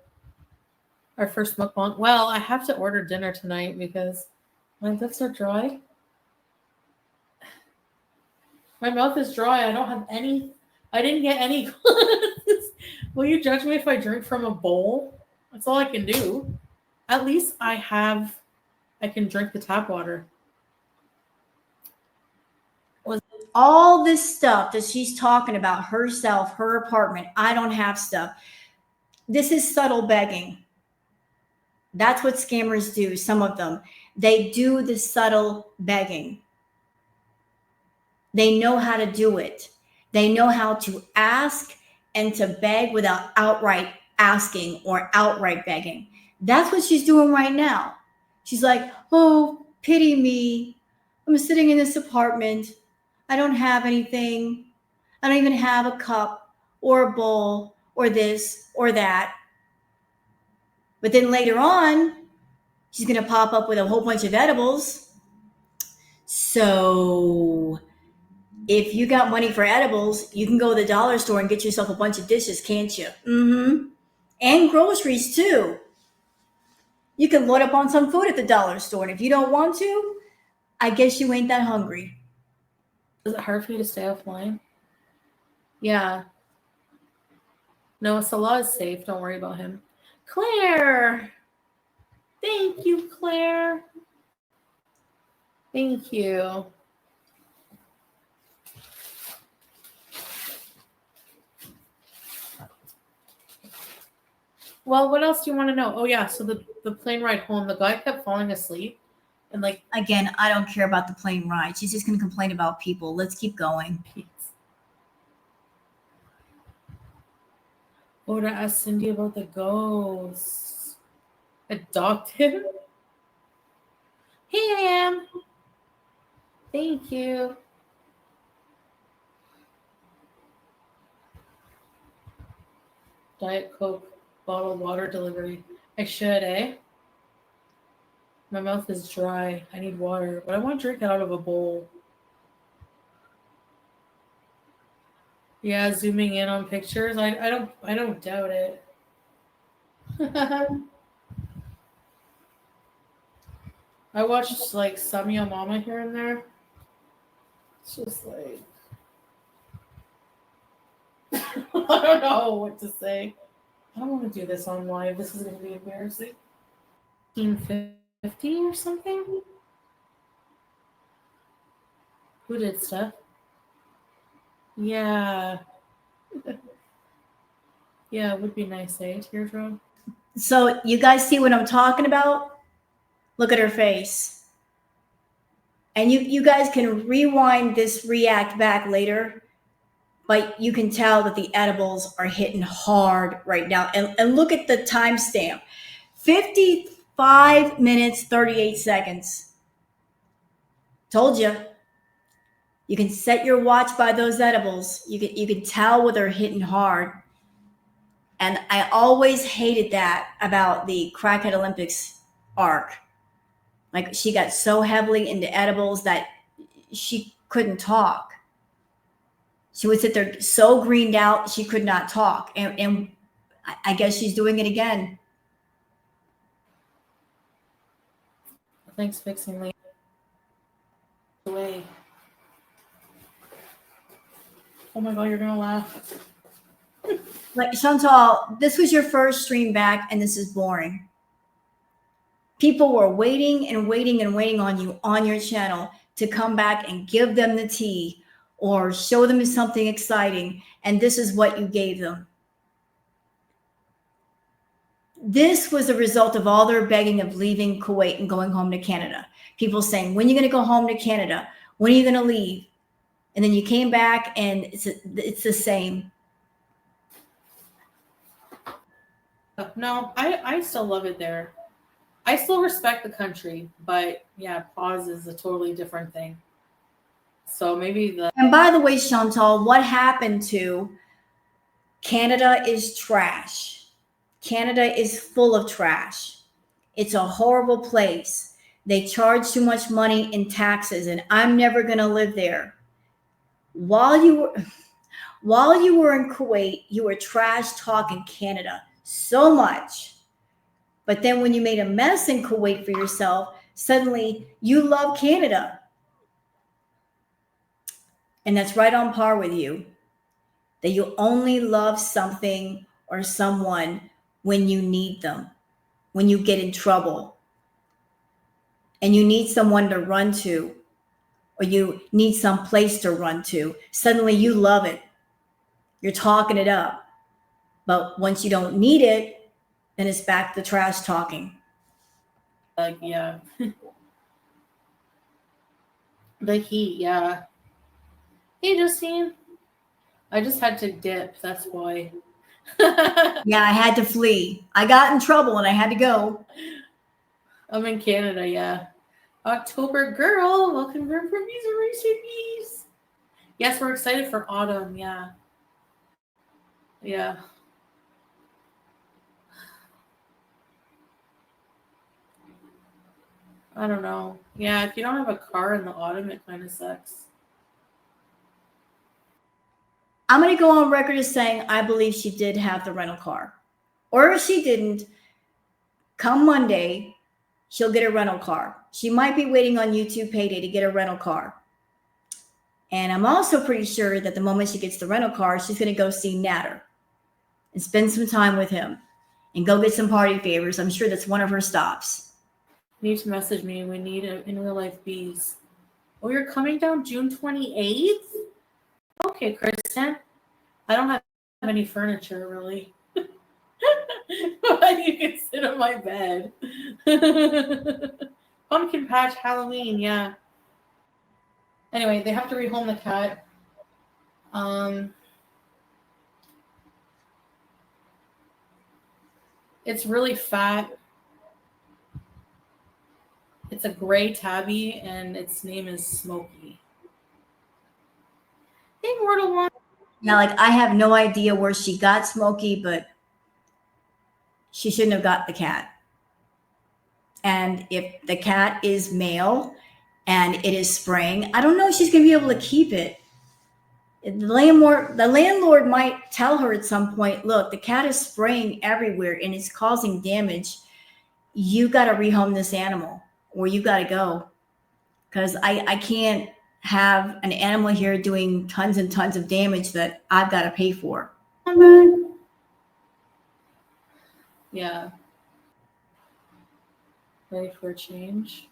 Our first mukbang. Well, I have to order dinner tonight because my lips are dry. My mouth is dry. I don't have any. I didn't get any. Will you judge me if I drink from a bowl? That's all I can do. At least I can drink the tap water. all this stuff that she's talking about herself, her apartment. I don't have stuff. This is subtle begging. That's what scammers do, some of them. They do the subtle begging. They know how to do it. They know how to ask and to beg without outright asking or outright begging. That's what she's doing right now. She's like, oh, pity me. I'm sitting in this apartment. I don't have anything. I don't even have a cup or a bowl or this or that. But then later on, she's going to pop up with a whole bunch of edibles. So if you got money for edibles, you can go to the dollar store and get yourself a bunch of dishes, can't you? Mm-hmm. And groceries too. You can load up on some food at the dollar store. And if you don't want to, I guess you ain't that hungry. Is it hard for you to stay offline? Yeah. No, Salah is safe. Don't worry about him. Claire! Thank you, Claire. Thank you. Well, what else do you want to know? Oh, yeah. So the plane ride home, the guy kept falling asleep. And like, again, I don't care about the plane ride. She's just going to complain about people. Let's keep going. Oh, to ask Cindy about the ghosts. Adopt him? Here I am. Thank you. Diet Coke, bottled water delivery. I should, eh? My mouth is dry. I need water, but I want to drink it out of a bowl. Yeah, zooming in on pictures. I don't doubt it. I watched like Samia Mama here and there. It's just like I don't know what to say. I don't want to do this on live. This is going to be embarrassing. 1950 or something? Who did stuff? Yeah. Yeah, it would be nice, eh? Teardrop. So you guys see what I'm talking about? Look at her face. And you guys can rewind this react back later, but you can tell that the edibles are hitting hard right now. And look at the timestamp. 55 minutes, 38 seconds. Told you. You can set your watch by those edibles. You can tell where they're hitting hard. And I always hated that about the Crackhead Olympics arc. Like she got so heavily into edibles that she couldn't talk. She would sit there so greened out, she could not talk. And I guess she's doing it again. Thanks, fixing me. Away. Oh my god, you're gonna laugh. Like Shantel, this was your first stream back, and this is boring. People were waiting and waiting and waiting on you on your channel to come back and give them the tea or show them something exciting, and this is what you gave them. This was the result of all their begging of leaving Kuwait and going home to Canada. People saying, when are you going to go home to Canada? When are you going to leave? And then you came back and it's the same. No, I still love it there. I still respect the country, but yeah, pause is a totally different thing. So maybe the... And by the way, Shantel, what happened to Canada is trash. Canada is full of trash. It's a horrible place. They charge too much money in taxes, and I'm never going to live there. While you were in Kuwait, you were trash talking Canada so much. But then when you made a mess in Kuwait for yourself, suddenly you love Canada. And that's right on par with you. That you only love something or someone when you need them, when you get in trouble, and you need someone to run to. or you need some place to run to. Suddenly you love it. You're talking it up. But once you don't need it, then it's back to trash talking. Like, yeah. The heat, yeah. Hey, Justine. I just had to dip. That's why. Yeah, I had to flee. I got in trouble and I had to go. I'm in Canada, yeah. October girl, welcome to Reviews and Recipes. Yes, we're excited for autumn, yeah. Yeah. I don't know. Yeah, if you don't have a car in the autumn, it kind of sucks. I'm going to go on record as saying I believe she did have the rental car. Or if she didn't, come Monday, she'll get a rental car. She might be waiting on YouTube payday to get a rental car. And I'm also pretty sure that the moment she gets the rental car, she's going to go see Natter and spend some time with him and go get some party favors. I'm sure that's one of her stops. You need to message me. We need in real life bees. Oh, you're coming down June 28th? Okay, Kristen. I don't have any furniture, really. But you can sit on my bed. Pumpkin patch Halloween, yeah. Anyway, they have to rehome the cat. It's really fat. It's a gray tabby, and its name is Smokey. Hey, Mortal One. Now, like, I have no idea where she got Smokey, but she shouldn't have got the cat. And if the cat is male and it is spring, I don't know if she's going to be able to keep it. The landlord might tell her at some point, look, the cat is spraying everywhere and it's causing damage. You got to rehome this animal or you got to go. Because I can't have an animal here doing tons and tons of damage that I've got to pay for. Come back. Yeah. Ready for a change?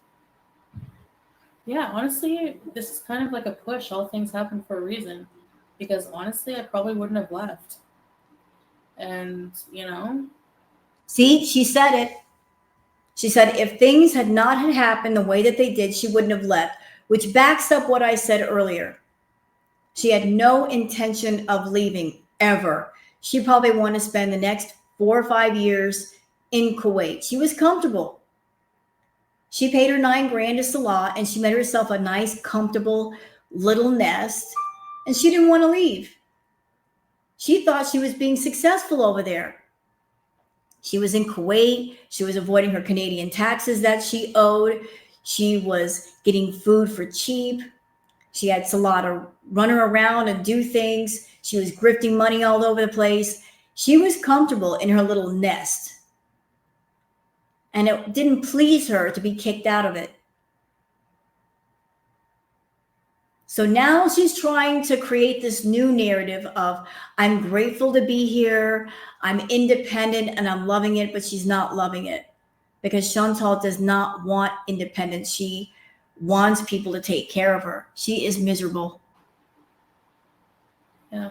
Yeah, honestly, this is kind of like a push. All things happen for a reason. Because honestly, I probably wouldn't have left. And, See, she said it. She said if things had not had happened the way that they did, she wouldn't have left, which backs up what I said earlier. She had no intention of leaving ever. She probably wanted to spend the next 4 or 5 years in Kuwait. She was comfortable. She paid her $9,000 to Salah and she made herself a nice, comfortable little nest, and she didn't want to leave. She thought she was being successful over there. She was in Kuwait. She was avoiding her Canadian taxes that she owed. She was getting food for cheap. She had Salah to run her around and do things. She was grifting money all over the place. She was comfortable in her little nest. And it didn't please her to be kicked out of it. So now she's trying to create this new narrative of, I'm grateful to be here, I'm independent, and I'm loving it, but she's not loving it. Because Shantel does not want independence. She wants people to take care of her. She is miserable. yeah.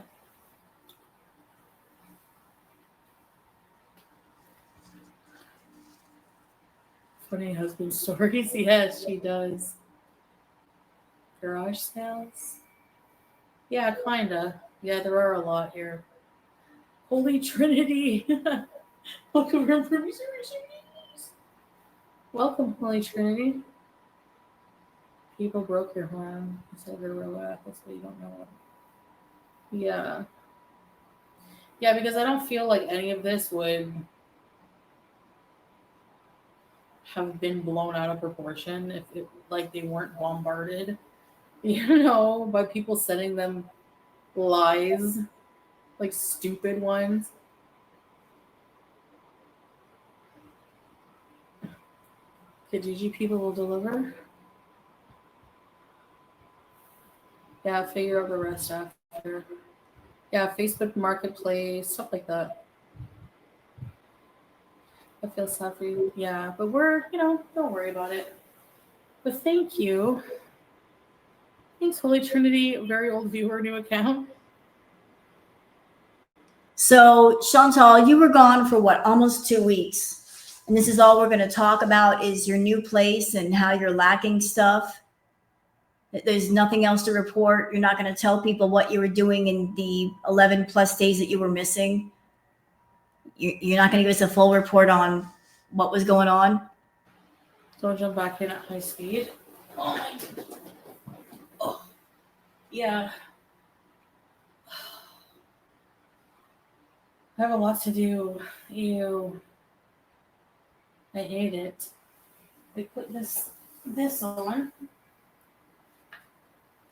Funny husband stories. Yes, she does. Garage sales? Yeah, kinda. Yeah, there are a lot here. Holy Trinity. Welcome from Producer. Welcome, Holy Trinity. People broke your home. Said they're real apples, but you don't know it. Yeah. Yeah, because I don't feel like any of this would have been blown out of proportion if they weren't bombarded, by people sending them lies, like stupid ones. Kijiji people will deliver. Yeah, figure out the rest after. Yeah, Facebook Marketplace, stuff like that. I feel sad for you. Yeah, but we're, don't worry about it. But thank you. Thanks, Holy Trinity. Very old viewer, new account. So, Chantal, you were gone for what, almost 2 weeks. And this is all we're going to talk about is your new place and how you're lacking stuff. There's nothing else to report. You're not going to tell people what you were doing in the 11 plus days that you were missing. You're not going to give us a full report on what was going on. So I'll jump back in at high speed. Oh my God. Oh, yeah. I have a lot to do. Ew. I hate it. They put this on.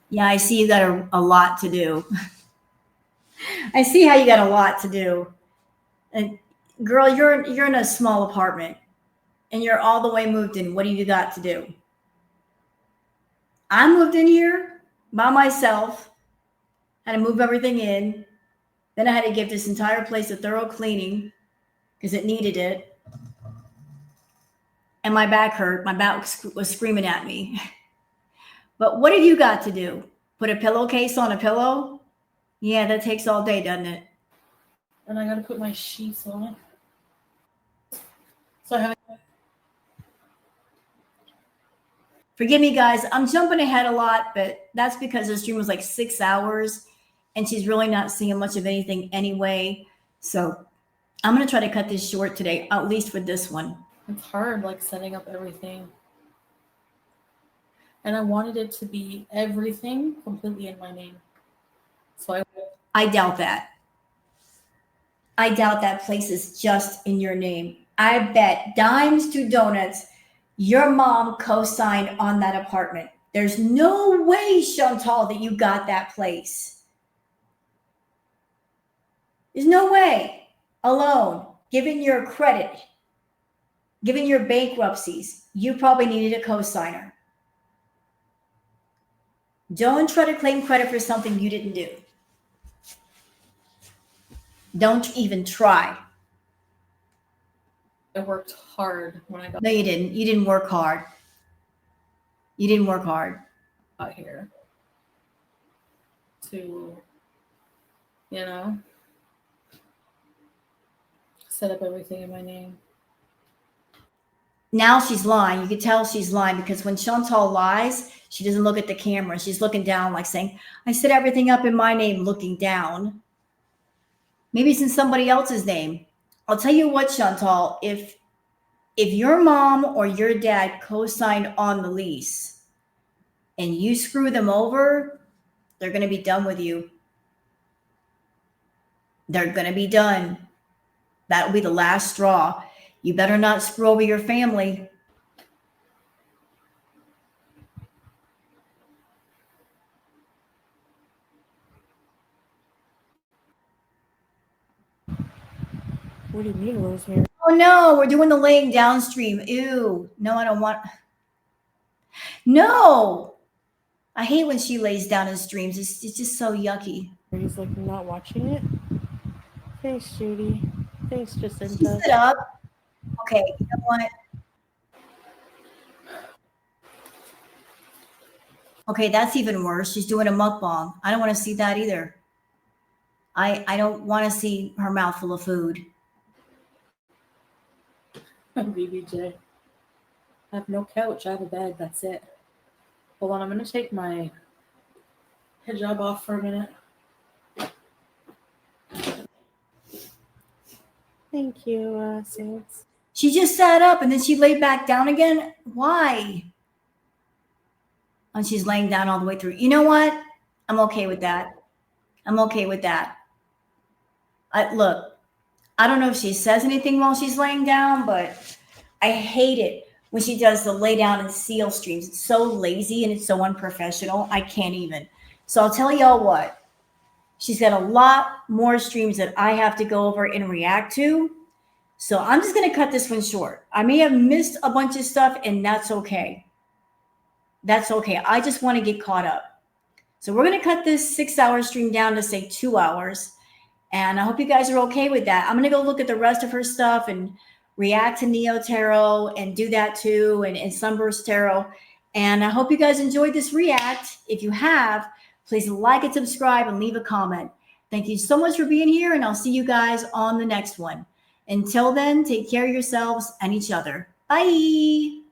Yeah, I see you got a lot to do. I see how you got a lot to do. And girl, you're in a small apartment and you're all the way moved in. What do you got to do? I moved in here by myself, had to move everything in. Then I had to give this entire place a thorough cleaning because it needed it. And my back hurt. My back was screaming at me. But what have you got to do? Put a pillowcase on a pillow? Yeah, that takes all day, doesn't it? And I got to put my sheets on. So I have. Forgive me, guys. I'm jumping ahead a lot, but that's because the stream was like 6 hours and she's really not seeing much of anything anyway. So I'm going to try to cut this short today, at least for this one. It's hard, like setting up everything. And I wanted it to be everything completely in my name. So I doubt that. I doubt that place is just in your name. I bet dimes to donuts your mom co-signed on that apartment. There's no way, Chantal, that you got that place. There's no way. Alone, given your credit, given your bankruptcies, you probably needed a co-signer. Don't try to claim credit for something you didn't do. Don't even try. I worked hard when I got. No, you didn't. You didn't work hard. You didn't work hard. Got here to, you know, set up everything in my name. Now she's lying. You can tell she's lying because when Chantal lies, she doesn't look at the camera. She's looking down like saying, I set everything up in my name, looking down. Maybe it's in somebody else's name. I'll tell you what, Chantal, if your mom or your dad co-signed on the lease and you screw them over, they're going to be done with you. They're going to be done. That will be the last straw. You better not screw over your family. What do you mean, Rosemary? Oh no, we're doing the laying down stream. Ew. No, I don't want. No. I hate when she lays down in streams. It's just so yucky. He's like not watching it. Thanks, Judy. Thanks, Jacinta. She sit up. Okay, you know what? Okay, that's even worse. She's doing a mukbang. I don't want to see that either. I don't want to see her mouth full of food. BBJ. I have no couch. I have a bed. That's it. Hold on. I'm going to take my hijab off for a minute. Thank you, Saints. She just sat up and then she laid back down again. Why? And she's laying down all the way through. You know what? I'm okay with that. I'm okay with that. Look, I don't know if she says anything while she's laying down, but I hate it when she does the lay down and seal streams. It's so lazy and it's so unprofessional. I can't even. So I'll tell y'all what. She's got a lot more streams that I have to go over and react to. So I'm just going to cut this one short. I may have missed a bunch of stuff, and that's okay. That's okay. I just want to get caught up. So we're going to cut this 6-hour stream down to, say, 2 hours. And I hope you guys are okay with that. I'm going to go look at the rest of her stuff and react to Neo Tarot and do that too, and Sunburst Tarot. And I hope you guys enjoyed this react. If you have, please like and subscribe and leave a comment. Thank you so much for being here, and I'll see you guys on the next one. Until then, take care of yourselves and each other. Bye.